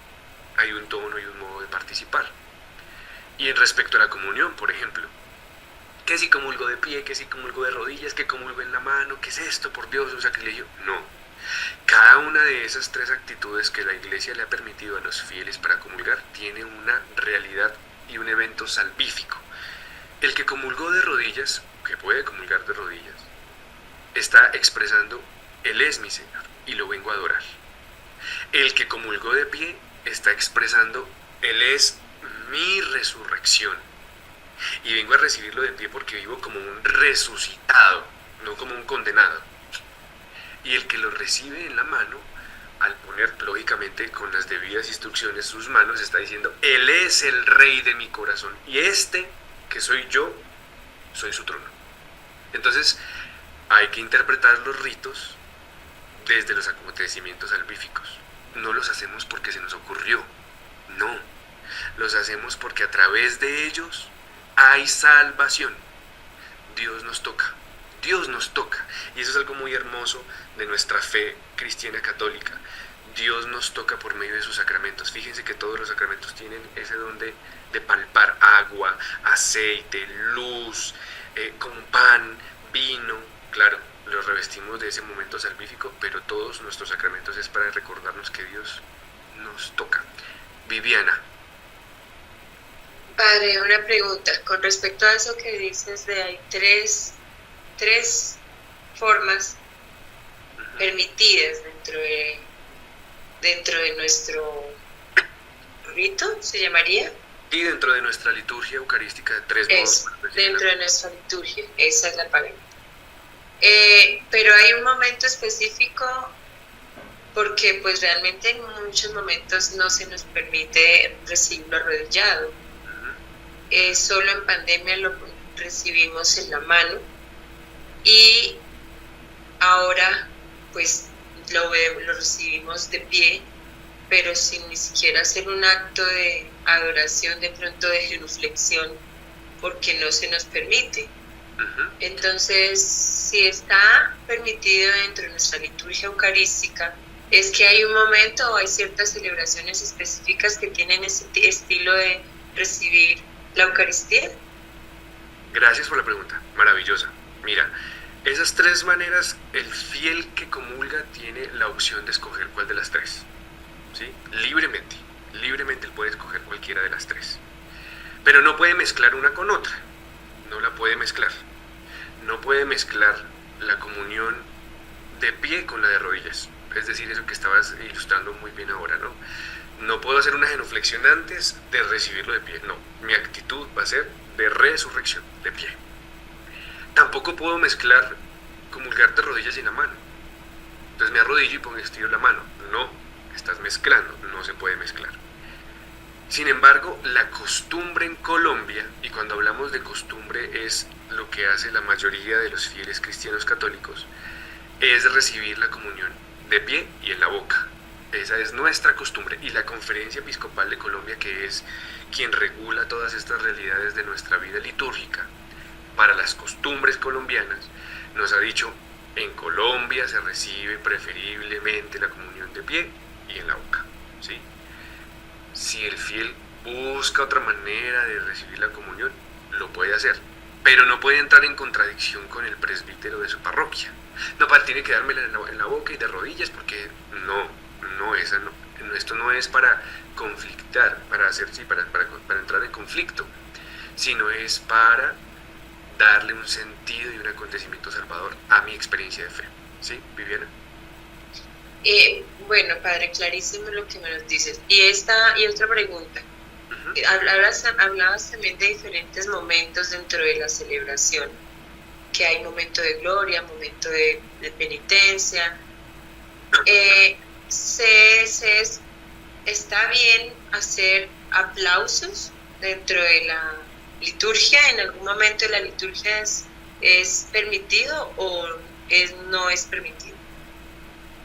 hay un tono y un modo de participar. Y en respecto a la comunión, por ejemplo, que si comulgo de pie, que si comulgo de rodillas, que comulgo en la mano, ¿qué es esto? Por Dios, un sacrilegio. No. Cada una de esas tres actitudes que la Iglesia le ha permitido a los fieles para comulgar tiene una realidad y un evento salvífico. El que comulgó de rodillas, que puede comulgar de rodillas, está expresando, Él es mi Señor y lo vengo a adorar. El que comulgó de pie está expresando, Él es mi resurrección y vengo a recibirlo de pie porque vivo como un resucitado, no como un condenado. Y el que lo recibe en la mano, al poner lógicamente con las debidas instrucciones sus manos, está diciendo, Él es el Rey de mi corazón y este que soy yo, soy su trono. Entonces hay que interpretar los ritos desde los acontecimientos salvíficos. No los hacemos porque se nos ocurrió, no, los hacemos porque a través de ellos hay salvación. Dios nos toca, y eso es algo muy hermoso de nuestra fe cristiana católica. Dios nos toca por medio de sus sacramentos. Fíjense que todos los sacramentos tienen ese don de palpar agua, aceite, luz, con pan, vino. Claro, los revestimos de ese momento salvífico, pero todos nuestros sacramentos es para recordarnos que Dios nos toca. Viviana. Padre, una pregunta con respecto a eso que dices de hay tres formas permitidas dentro de nuestro rito, ¿se llamaría? Y dentro de nuestra liturgia eucarística, de tres modos. Dentro de nuestra liturgia, esa es la palabra. Pero hay un momento específico porque pues realmente en muchos momentos no se nos permite recibirlo arrodillado. Solo en pandemia lo recibimos en la mano y ahora pues lo recibimos de pie, pero sin ni siquiera hacer un acto de adoración, de pronto de genuflexión, porque no se nos permite. Entonces, si está permitido dentro de nuestra liturgia eucarística, es que hay un momento o hay ciertas celebraciones específicas que tienen ese estilo de recibir la Eucaristía. Gracias por la pregunta, maravillosa. Mira, esas tres maneras, el fiel que comulga tiene la opción de escoger cuál de las tres, ¿sí? Libremente él puede escoger cualquiera de las tres, pero no puede mezclar una con otra, no la puede mezclar. No puede mezclar la comunión de pie con la de rodillas, es decir, eso que estabas ilustrando muy bien ahora, ¿no? No puedo hacer una genuflexión antes de recibirlo de pie, no, mi actitud va a ser de resurrección, de pie. Tampoco puedo mezclar comulgar de rodillas y en la mano. Entonces me arrodillo y pongo estiro la mano. No, estás mezclando, no se puede mezclar. Sin embargo, la costumbre en Colombia, y cuando hablamos de costumbre es lo que hace la mayoría de los fieles cristianos católicos, es recibir la comunión de pie y en la boca. Esa es nuestra costumbre. Y la Conferencia Episcopal de Colombia, que es quien regula todas estas realidades de nuestra vida litúrgica, para las costumbres colombianas, nos ha dicho, en Colombia se recibe preferiblemente la comunión de pie y en la boca, ¿sí? Si el fiel busca otra manera de recibir la comunión, lo puede hacer, pero no puede entrar en contradicción con el presbítero de su parroquia. No, tiene que dármela en la boca y de rodillas, porque esto no es para conflictar, para entrar en conflicto, sino es para darle un sentido y un acontecimiento salvador a mi experiencia de fe. ¿Sí, Viviana? Bueno, Padre, clarísimo lo que me nos dices. Y otra pregunta. Hablabas también de diferentes momentos dentro de la celebración. que hay momento de gloria, momento de penitencia. Está bien hacer aplausos dentro de la liturgia. ¿En algún momento de la liturgia es permitido o no es permitido?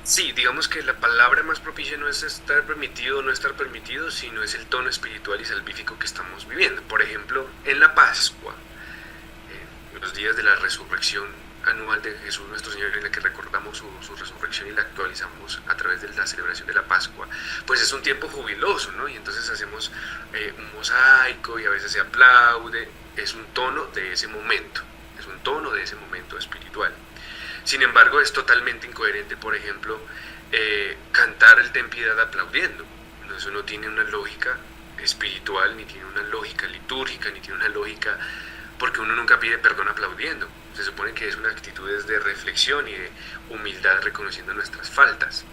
Sí, digamos que la palabra más propicia no es estar permitido o no estar permitido, sino es el tono espiritual y salvífico que estamos viviendo. Por ejemplo, en la Pascua, en los días de la resurrección anual de Jesús nuestro Señor, en la que recordamos su resurrección y la actualizamos a través de la celebración de la Pascua, pues es un tiempo jubiloso, ¿no? Y entonces hacemos un mosaico y a veces se aplaude. Es un tono de ese momento, es un tono de ese momento espiritual. Sin embargo, es totalmente incoherente, por ejemplo, cantar el Ten Piedad aplaudiendo. Eso no tiene una lógica espiritual, ni tiene una lógica litúrgica, ni tiene una lógica, porque uno nunca pide perdón aplaudiendo. Se supone que es una actitud de reflexión y de humildad reconociendo nuestras faltas.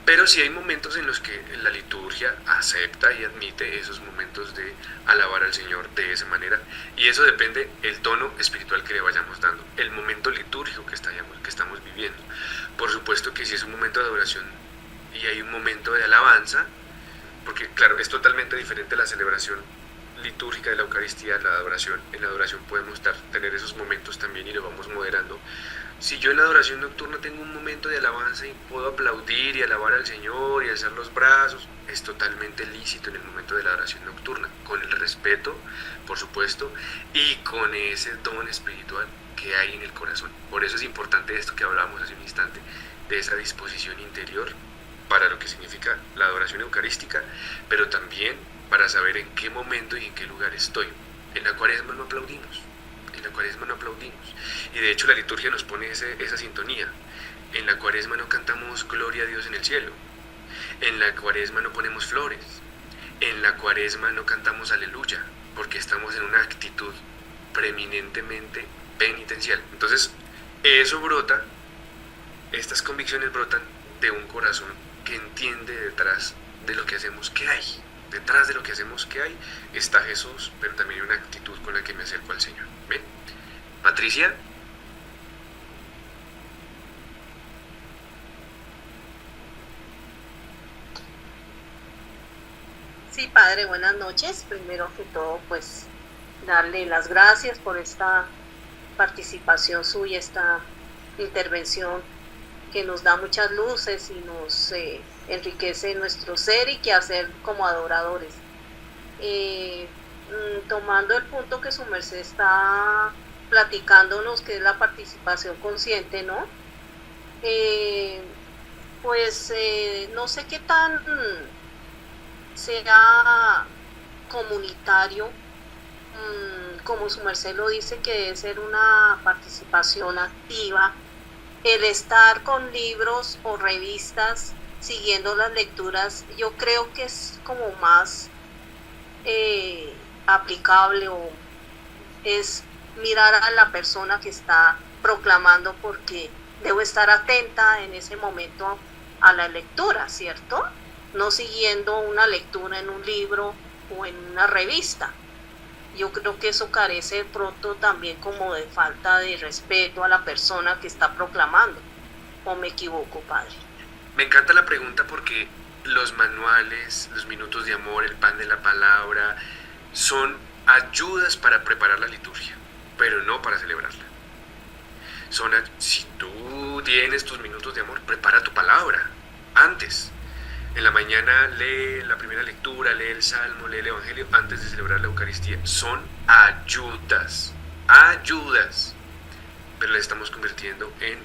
Pero sí hay momentos en los que la liturgia acepta y admite esos momentos de alabar al Señor de esa manera, y eso depende del tono espiritual que le vayamos dando, el momento litúrgico que estamos viviendo. Por supuesto que si es un momento de adoración y hay un momento de alabanza, porque claro, es totalmente diferente la celebración litúrgica de la Eucaristía, la adoración. En la adoración podemos tener esos momentos también y lo vamos moderando. Si yo en la adoración nocturna tengo un momento de alabanza y puedo aplaudir y alabar al Señor y alzar los brazos, es totalmente lícito en el momento de la adoración nocturna, con el respeto, por supuesto, y con ese don espiritual que hay en el corazón. Por eso es importante esto que hablábamos hace un instante, de esa disposición interior para lo que significa la adoración eucarística, pero también para saber en qué momento y en qué lugar estoy. En la Cuaresma no aplaudimos. En la Cuaresma no aplaudimos. Y de hecho la liturgia nos pone esa sintonía. En la Cuaresma no cantamos Gloria a Dios en el cielo. En la Cuaresma no ponemos flores. En la Cuaresma no cantamos Aleluya, porque estamos en una actitud preeminentemente penitencial. Entonces, eso brota, estas convicciones brotan de un corazón que entiende detrás de lo que hacemos que hay. Detrás de lo que hacemos que hay está Jesús, pero también hay una actitud con la que me acerco al Señor. ¿Ven? Patricia. Sí, padre, buenas noches. Primero que todo, pues darle las gracias por esta participación suya, esta intervención que nos da muchas luces y nos enriquece nuestro ser y quehacer como adoradores. Tomando el punto que su merced está platicándonos, que es la participación consciente, ¿no? No sé qué tan sea comunitario, como su merced lo dice, que debe ser una participación activa, el estar con libros o revistas siguiendo las lecturas. Yo creo que es como más aplicable, o es mirar a la persona que está proclamando, porque debo estar atenta en ese momento a la lectura, ¿cierto? No siguiendo una lectura en un libro o en una revista. Yo creo que eso carece de pronto también como de falta de respeto a la persona que está proclamando. ¿O me equivoco, padre? Me encanta la pregunta, porque los manuales, los minutos de amor, el pan de la palabra, son ayudas para preparar la liturgia, pero no para celebrarla. Si tú tienes tus minutos de amor, prepara tu palabra antes. En la mañana lee la primera lectura, lee el Salmo, lee el Evangelio antes de celebrar la Eucaristía. Son ayudas, pero las estamos convirtiendo en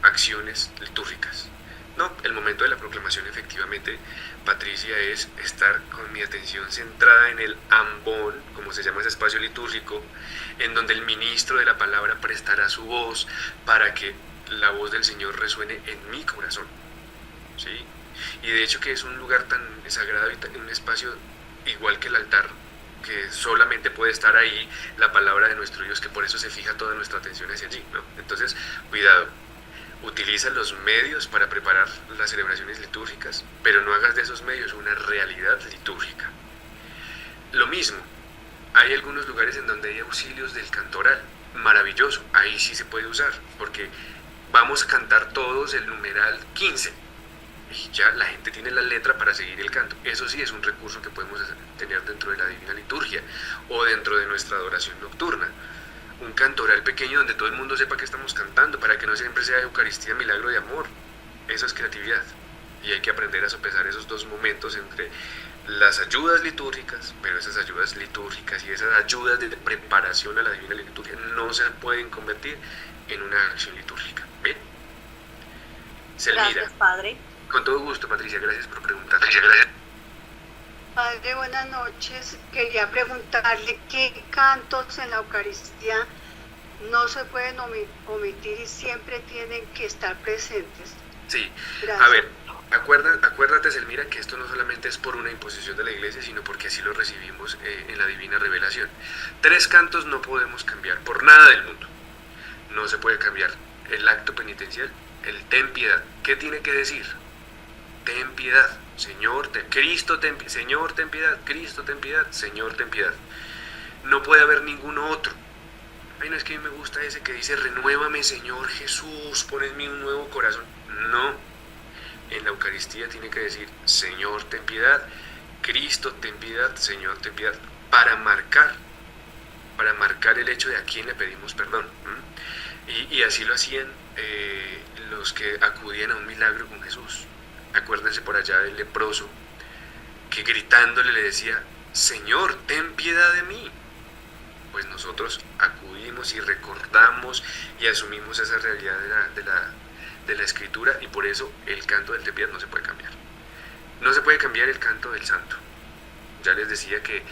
acciones litúrgicas. No, el momento de la proclamación, efectivamente, Patricia, es estar con mi atención centrada en el ambón, como se llama ese espacio litúrgico, en donde el ministro de la palabra prestará su voz para que la voz del Señor resuene en mi corazón, ¿sí? Y de hecho que es un lugar tan sagrado y un espacio igual que el altar, que solamente puede estar ahí la palabra de nuestro Dios, que por eso se fija toda nuestra atención hacia allí, ¿no? Entonces, cuidado, utiliza los medios para preparar las celebraciones litúrgicas, pero no hagas de esos medios una realidad litúrgica. Lo mismo, hay algunos lugares en donde hay auxilios del cantoral, maravilloso, ahí sí se puede usar, porque vamos a cantar todos el numeral 15 y ya la gente tiene la letra para seguir el canto. Eso sí es un recurso que podemos tener dentro de la Divina Liturgia o dentro de nuestra adoración nocturna. Un cantoral pequeño donde todo el mundo sepa que estamos cantando, para que no siempre sea Eucaristía, milagro de amor. Eso es creatividad. Y hay que aprender a sopesar esos dos momentos entre las ayudas litúrgicas, pero esas ayudas litúrgicas y esas ayudas de preparación a la Divina Liturgia no se pueden convertir en una acción litúrgica. ¿Bien? Selmira. Gracias, Padre. Con todo gusto, Patricia, gracias por preguntar. Patricia, gracias. Padre, buenas noches. Quería preguntarle qué cantos en la Eucaristía no se pueden omitir y siempre tienen que estar presentes. Sí, Gracias. a ver, acuérdate, Selmira, que esto no solamente es por una imposición de la Iglesia, sino porque así lo recibimos en la Divina Revelación. 3 cantos no podemos cambiar por nada del mundo. No se puede cambiar el acto penitencial, el ten piedad. ¿Qué tiene que decir? Ten piedad, Señor, Cristo, Señor, ten piedad, Cristo, ten piedad, Señor, ten piedad. No puede haber ninguno otro. Ay, no, es que a mí me gusta ese que dice, renuévame, Señor Jesús, pon en mí un nuevo corazón. No, en la Eucaristía tiene que decir, Señor, ten piedad, Cristo, ten piedad, Señor, ten piedad, para marcar el hecho de a quién le pedimos perdón. Y así lo hacían los que acudían a un milagro con Jesús. Acuérdense por allá del leproso, que gritándole le decía, Señor, ten piedad de mí. Pues nosotros acudimos y recordamos y asumimos esa realidad de la Escritura, y por eso el canto del ten piedad no se puede cambiar. No se puede cambiar el canto del santo. Ya les decía que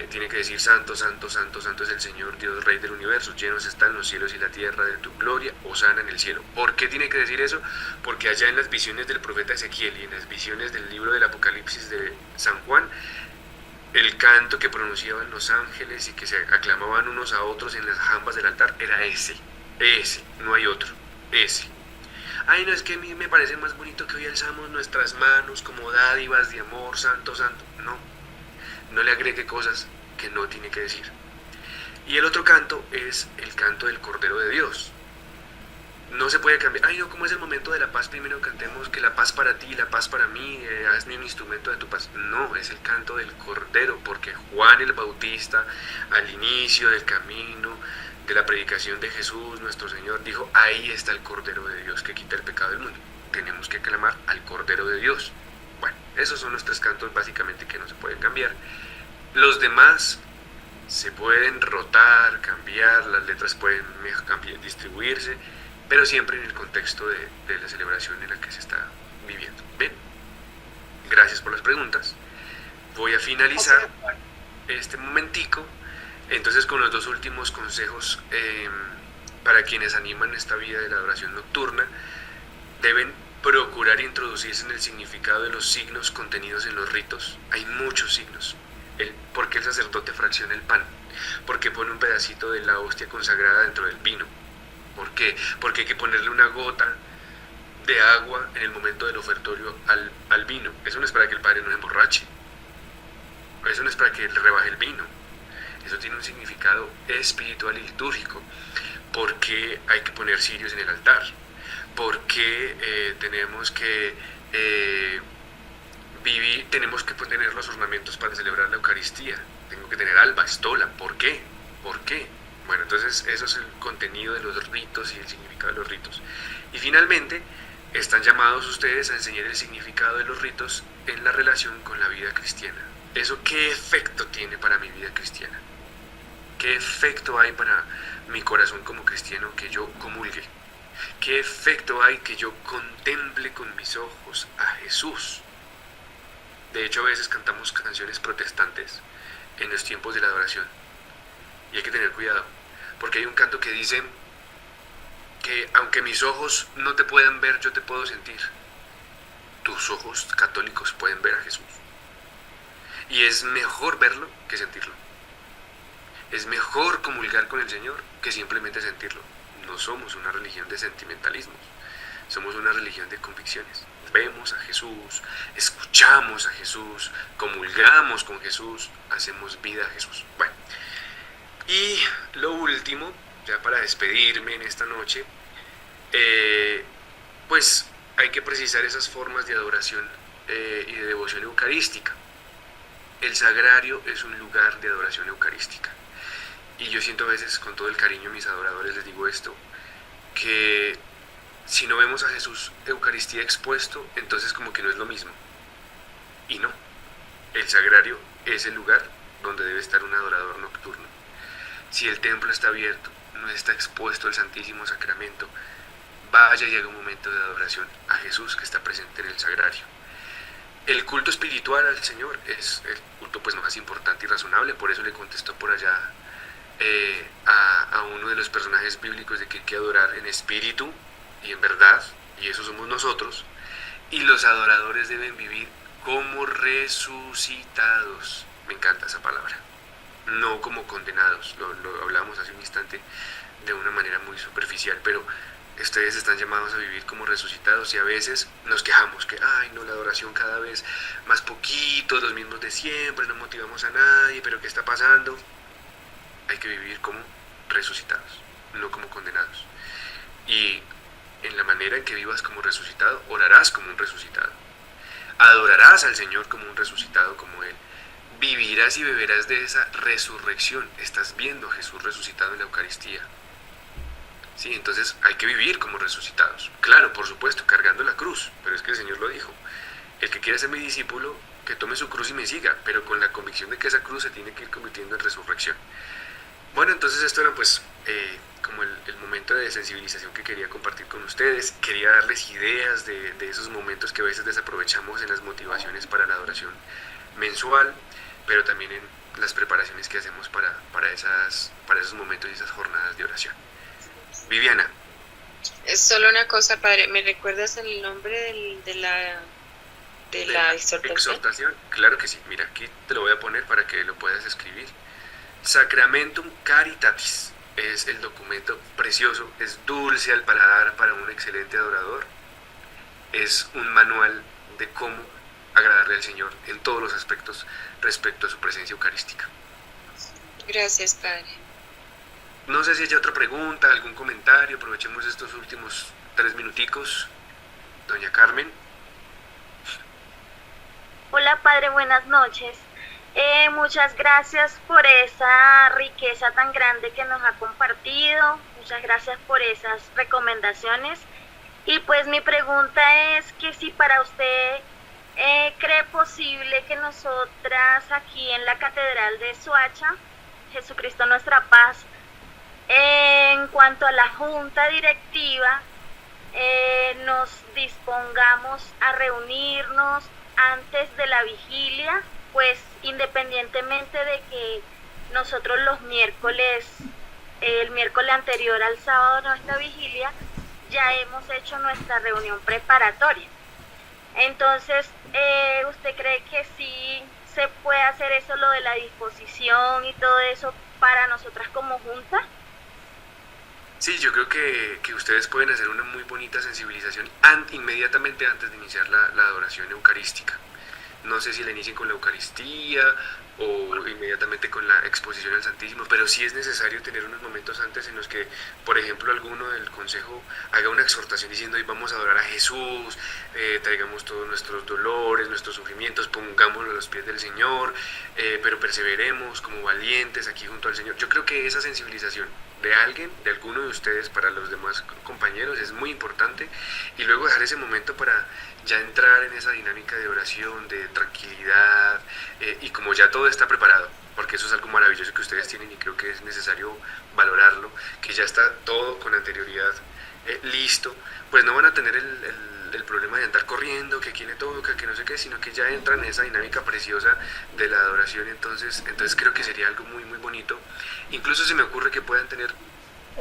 tiene que decir, santo, santo, santo, santo es el Señor Dios Rey del universo, llenos están los cielos y la tierra de tu gloria, hosana en el cielo. ¿Por qué tiene que decir eso? Porque allá en las visiones del profeta Ezequiel y en las visiones del libro del Apocalipsis de San Juan, el canto que pronunciaban los ángeles y que se aclamaban unos a otros en las jambas del altar era ese, no hay otro, ese. Ay, no, es que a mí me parece más bonito que hoy alzamos nuestras manos como dádivas de amor, santo, santo. No le agregue cosas que no tiene que decir. Y el otro canto es el canto del Cordero de Dios. No se puede cambiar. Ay, no, como es el momento de la paz, primero cantemos que la paz para ti, la paz para mí, hazme un instrumento de tu paz. No, es el canto del Cordero, porque Juan el Bautista, al inicio del camino de la predicación de Jesús, nuestro Señor, dijo, ahí está el Cordero de Dios que quita el pecado del mundo. Tenemos que clamar al Cordero de Dios. Bueno, esos son los 3 cantos básicamente que no se pueden cambiar. Los demás se pueden rotar, cambiar, las letras pueden distribuirse, pero siempre en el contexto de la celebración en la que se está viviendo. Bien, gracias por las preguntas. Voy a finalizar este momentico, entonces, con los 2 últimos consejos para quienes animan esta vida de la adoración nocturna. Deben procurar introducirse en el significado de los signos contenidos en los ritos. Hay muchos signos. ¿Por qué el sacerdote fracciona el pan? ¿Por qué pone un pedacito de la hostia consagrada dentro del vino? ¿Por qué? Porque hay que ponerle una gota de agua en el momento del ofertorio al vino. Eso no es para que el padre no se emborrache. Eso no es para que él rebaje el vino. Eso tiene un significado espiritual y litúrgico. ¿Por qué hay que poner cirios en el altar? ¿Por qué tenemos que tenemos que tener los ornamentos para celebrar la Eucaristía? Tengo que tener alba, estola. ¿Por qué? ¿Por qué? Bueno, entonces eso es el contenido de los ritos y el significado de los ritos. Y finalmente, están llamados ustedes a enseñar el significado de los ritos en la relación con la vida cristiana. ¿Eso qué efecto tiene para mi vida cristiana? ¿Qué efecto hay para mi corazón como cristiano que yo comulgue? ¿Qué efecto hay que yo contemple con mis ojos a Jesús? De hecho, a veces cantamos canciones protestantes en los tiempos de la adoración. Y hay que tener cuidado, porque hay un canto que dice que aunque mis ojos no te puedan ver, yo te puedo sentir. Tus ojos católicos pueden ver a Jesús. Y es mejor verlo que sentirlo. Es mejor comulgar con el Señor que simplemente sentirlo. No somos una religión de sentimentalismos, somos una religión de convicciones. Vemos a Jesús, escuchamos a Jesús, comulgamos con Jesús, hacemos vida a Jesús. Bueno, y lo último ya para despedirme en esta noche, pues hay que precisar esas formas de adoración y de devoción eucarística. El sagrario es un lugar de adoración eucarística. Y yo siento a veces, con todo el cariño a mis adoradores, les digo esto, que si no vemos a Jesús Eucaristía expuesto, entonces como que no es lo mismo. Y no, el sagrario es el lugar donde debe estar un adorador nocturno. Si el templo está abierto, no está expuesto el Santísimo Sacramento, vaya y haga un momento de adoración a Jesús que está presente en el sagrario. El culto espiritual al Señor es el culto pues más importante y razonable, por eso le contestó por allá a uno de los personajes bíblicos de que hay que adorar en espíritu y en verdad, y eso somos nosotros, y los adoradores deben vivir como resucitados. Me encanta esa palabra, no como condenados. Lo hablábamos hace un instante de una manera muy superficial, pero ustedes están llamados a vivir como resucitados, y a veces nos quejamos que, ay no, la adoración cada vez más poquitos, los mismos de siempre, no motivamos a nadie, pero ¿qué está pasando? Hay que vivir como resucitados, no como condenados. Y en la manera en que vivas como resucitado, orarás como un resucitado, adorarás al Señor como un resucitado como Él, vivirás y beberás de esa resurrección. Estás viendo a Jesús resucitado en la Eucaristía. Sí, entonces hay que vivir como resucitados. Claro, por supuesto, cargando la cruz, pero es que el Señor lo dijo. El que quiera ser mi discípulo, que tome su cruz y me siga, pero con la convicción de que esa cruz se tiene que ir convirtiendo en resurrección. Bueno, entonces esto era pues como el momento de sensibilización que quería compartir con ustedes. Quería darles ideas de esos momentos que a veces desaprovechamos en las motivaciones para la adoración mensual, pero también en las preparaciones que hacemos para esos momentos y esas jornadas de oración. Viviana. Es solo una cosa, padre, ¿me recuerdas el nombre de la exhortación? Claro que sí, mira, aquí te lo voy a poner para que lo puedas escribir. Sacramentum Caritatis es el documento precioso, es dulce al paladar para un excelente adorador. Es un manual de cómo agradarle al Señor en todos los aspectos respecto a su presencia eucarística. Gracias, padre. No sé si hay otra pregunta, algún comentario. Aprovechemos estos últimos 3 minuticos. Doña Carmen. Hola, padre, buenas noches. Muchas gracias por esa riqueza tan grande que nos ha compartido. Muchas gracias por esas recomendaciones. Y pues mi pregunta es que si para usted cree posible que nosotras aquí en la Catedral de Soacha, Jesucristo Nuestra Paz, en cuanto a la junta directiva, nos dispongamos a reunirnos antes de la vigilia, pues independientemente de que nosotros los miércoles, el miércoles anterior al sábado de nuestra vigilia, ya hemos hecho nuestra reunión preparatoria. Entonces, ¿usted cree que sí se puede hacer eso, lo de la disposición y todo eso para nosotras como junta? Sí, yo creo que ustedes pueden hacer una muy bonita sensibilización inmediatamente antes de iniciar la adoración eucarística. No sé si la inicien con la Eucaristía o inmediatamente con la exposición al Santísimo, pero sí es necesario tener unos momentos antes en los que, por ejemplo, alguno del consejo haga una exhortación diciendo: hoy vamos a adorar a Jesús, traigamos todos nuestros dolores, nuestros sufrimientos, pongámoslo a los pies del Señor, pero perseveremos como valientes aquí junto al Señor. Yo creo que esa sensibilización de alguno de ustedes para los demás compañeros es muy importante, y luego dejar ese momento para ya entrar en esa dinámica de oración, de tranquilidad, y como ya todo está preparado, porque eso es algo maravilloso que ustedes tienen y creo que es necesario valorarlo, que ya está todo con anterioridad listo, pues no van a tener el problema de andar corriendo, que quién le toca, que no sé qué, sino que ya entran en esa dinámica preciosa de la adoración. Entonces creo que sería algo muy muy bonito. Incluso se me ocurre que puedan tener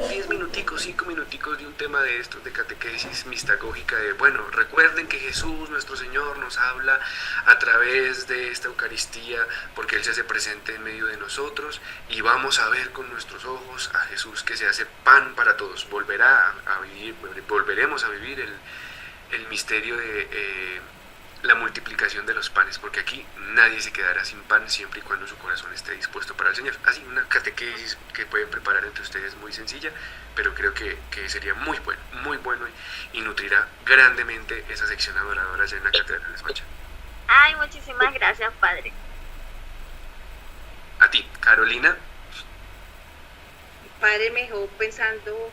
10 minuticos, 5 minuticos de un tema de estos, de catequesis mistagógica, de bueno, recuerden que Jesús nuestro Señor nos habla a través de esta Eucaristía, porque Él se hace presente en medio de nosotros, y vamos a ver con nuestros ojos a Jesús que se hace pan para todos. Volveremos a vivir el misterio de la multiplicación de los panes, porque aquí nadie se quedará sin pan siempre y cuando su corazón esté dispuesto para el Señor. Así, una catequesis que pueden preparar entre ustedes muy sencilla, pero creo que sería muy bueno y nutrirá grandemente esa sección adoradora allá en la Catedral de Soacha. Ay, muchísimas gracias, padre. A ti, Carolina. Padre, me dejó pensando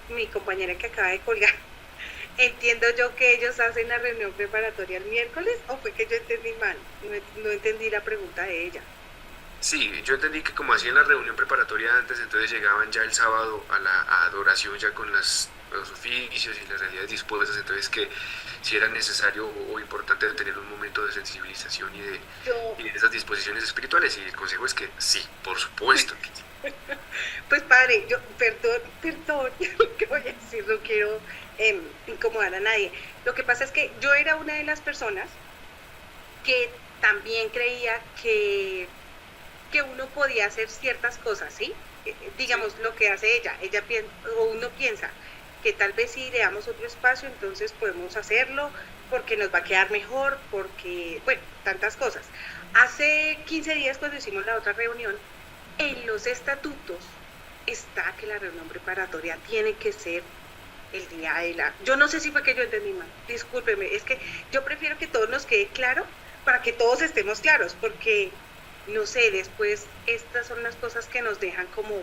mi compañera que acaba de colgar. Entiendo yo que ellos hacen la reunión preparatoria el miércoles, o fue que yo entendí mal, no entendí la pregunta de ella. Sí, yo entendí que como hacían la reunión preparatoria antes, entonces llegaban ya el sábado a la adoración ya con los oficios y las realidades dispuestas, entonces que si era necesario o importante tener un momento de sensibilización y de esas disposiciones espirituales, y el consejo es que sí, por supuesto que sí. Pues padre, yo, perdón, lo que voy a decir, no quiero incomodar a nadie. Lo que pasa es que yo era una de las personas que también creía que uno podía hacer ciertas cosas, ¿sí? Digamos lo que hace ella o uno piensa que tal vez si le damos otro espacio, entonces podemos hacerlo, porque nos va a quedar mejor, porque, bueno, tantas cosas. Hace 15 días cuando hicimos la otra reunión, en los estatutos está que la reunión preparatoria tiene que ser el día de la... Yo no sé si fue que yo entendí mal, discúlpeme, es que yo prefiero que todo nos quede claro para que todos estemos claros, porque, no sé, después estas son las cosas que nos dejan como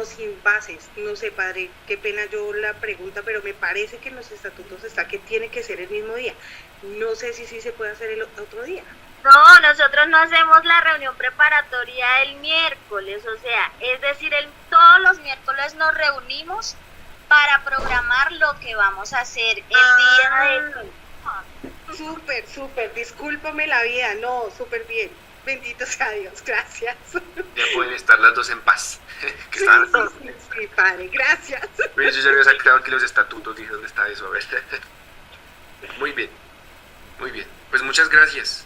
sin bases. No sé, padre, qué pena yo la pregunta, pero me parece que en los estatutos está que tiene que ser el mismo día. No sé si sí se puede hacer el otro día. No, nosotros no hacemos la reunión preparatoria el miércoles, o sea, es decir, todos los miércoles nos reunimos para programar lo que vamos a hacer el día de... Súper, discúlpame la vida, no, súper bien. Bendito sea Dios, gracias. Ya pueden estar las dos en paz. Sí, padre, gracias. Yo ya había sacado aquí los estatutos, dije, ¿dónde está eso? A ver. Muy bien. Pues muchas gracias.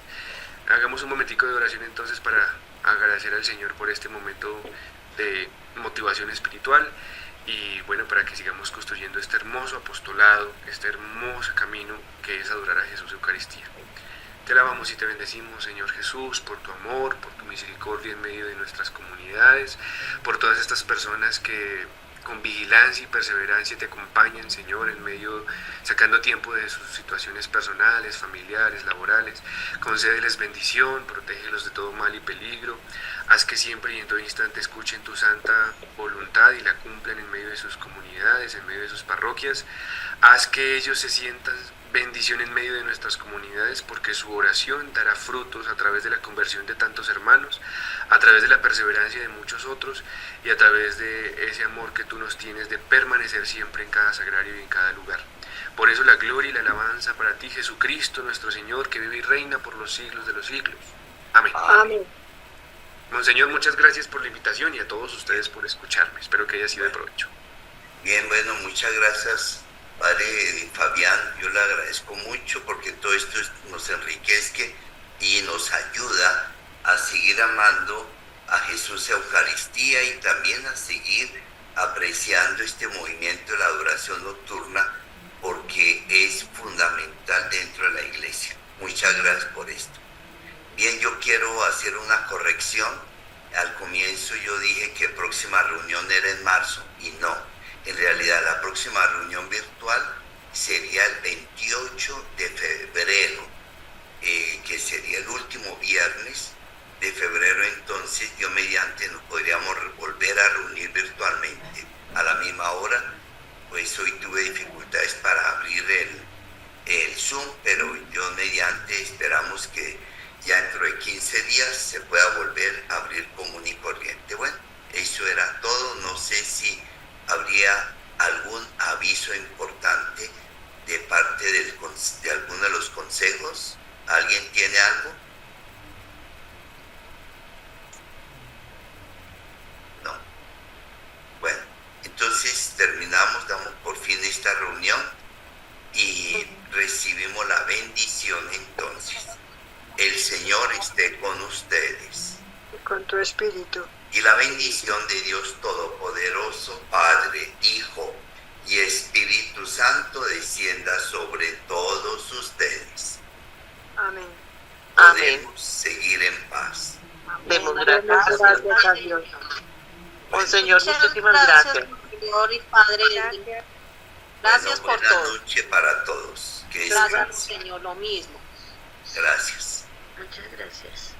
Hagamos un momentico de oración entonces para agradecer al Señor por este momento de motivación espiritual y bueno, para que sigamos construyendo este hermoso apostolado, este hermoso camino que es adorar a Jesús Eucaristía. Te alabamos y te bendecimos, Señor Jesús, por tu amor, por tu misericordia en medio de nuestras comunidades, por todas estas personas que con vigilancia y perseverancia te acompañan, Señor, en medio, sacando tiempo de sus situaciones personales, familiares, laborales. Concédeles bendición, protégelos de todo mal y peligro. Haz que siempre y en todo instante escuchen tu santa voluntad y la cumplan en medio de sus comunidades, en medio de sus parroquias. Haz que ellos se sientan bendición en medio de nuestras comunidades, porque su oración dará frutos a través de la conversión de tantos hermanos, a través de la perseverancia de muchos otros y a través de ese amor que tú nos tienes de permanecer siempre en cada sagrario y en cada lugar. Por eso la gloria y la alabanza para ti, Jesucristo nuestro Señor, que vive y reina por los siglos de los siglos. Amén. Amén. Monseñor, muchas gracias por la invitación y a todos ustedes por escucharme. Espero que haya sido de provecho. Bien, bueno, muchas gracias, Padre Fabián. Yo le agradezco mucho porque todo esto nos enriquece y nos ayuda a seguir amando a Jesús Eucaristía y también a seguir apreciando este movimiento de la adoración nocturna, porque es fundamental dentro de la iglesia. Muchas gracias por esto. Bien, yo quiero hacer una corrección. Al comienzo yo dije que próxima reunión era en marzo y no. En realidad la próxima reunión virtual sería el 28 de febrero, que sería el último viernes de febrero. Entonces Dios mediante nos podríamos volver a reunir virtualmente a la misma hora. Pues hoy tuve dificultades para abrir el Zoom, pero Dios mediante esperamos que ya dentro de 15 días se pueda volver a abrir común y corriente. Bueno, eso era todo. No sé si habría algún aviso importante de parte de alguno de los consejos. ¿Alguien tiene algo? No. Bueno, entonces terminamos, damos por fin esta reunión y recibimos la bendición entonces. El Señor esté con ustedes. Y con tu espíritu. Y la bendición de Dios Todopoderoso, Padre, Hijo y Espíritu Santo descienda sobre todos ustedes. Amén. Podemos seguir en paz. Demos gracias a Dios. Monseñor, Muchas muchísimas gracias. Señor y Padre. Gracias Bueno, por buena todo. noche para todos. Que Gracias, descansen. Señor, lo mismo. Gracias. Muchas gracias.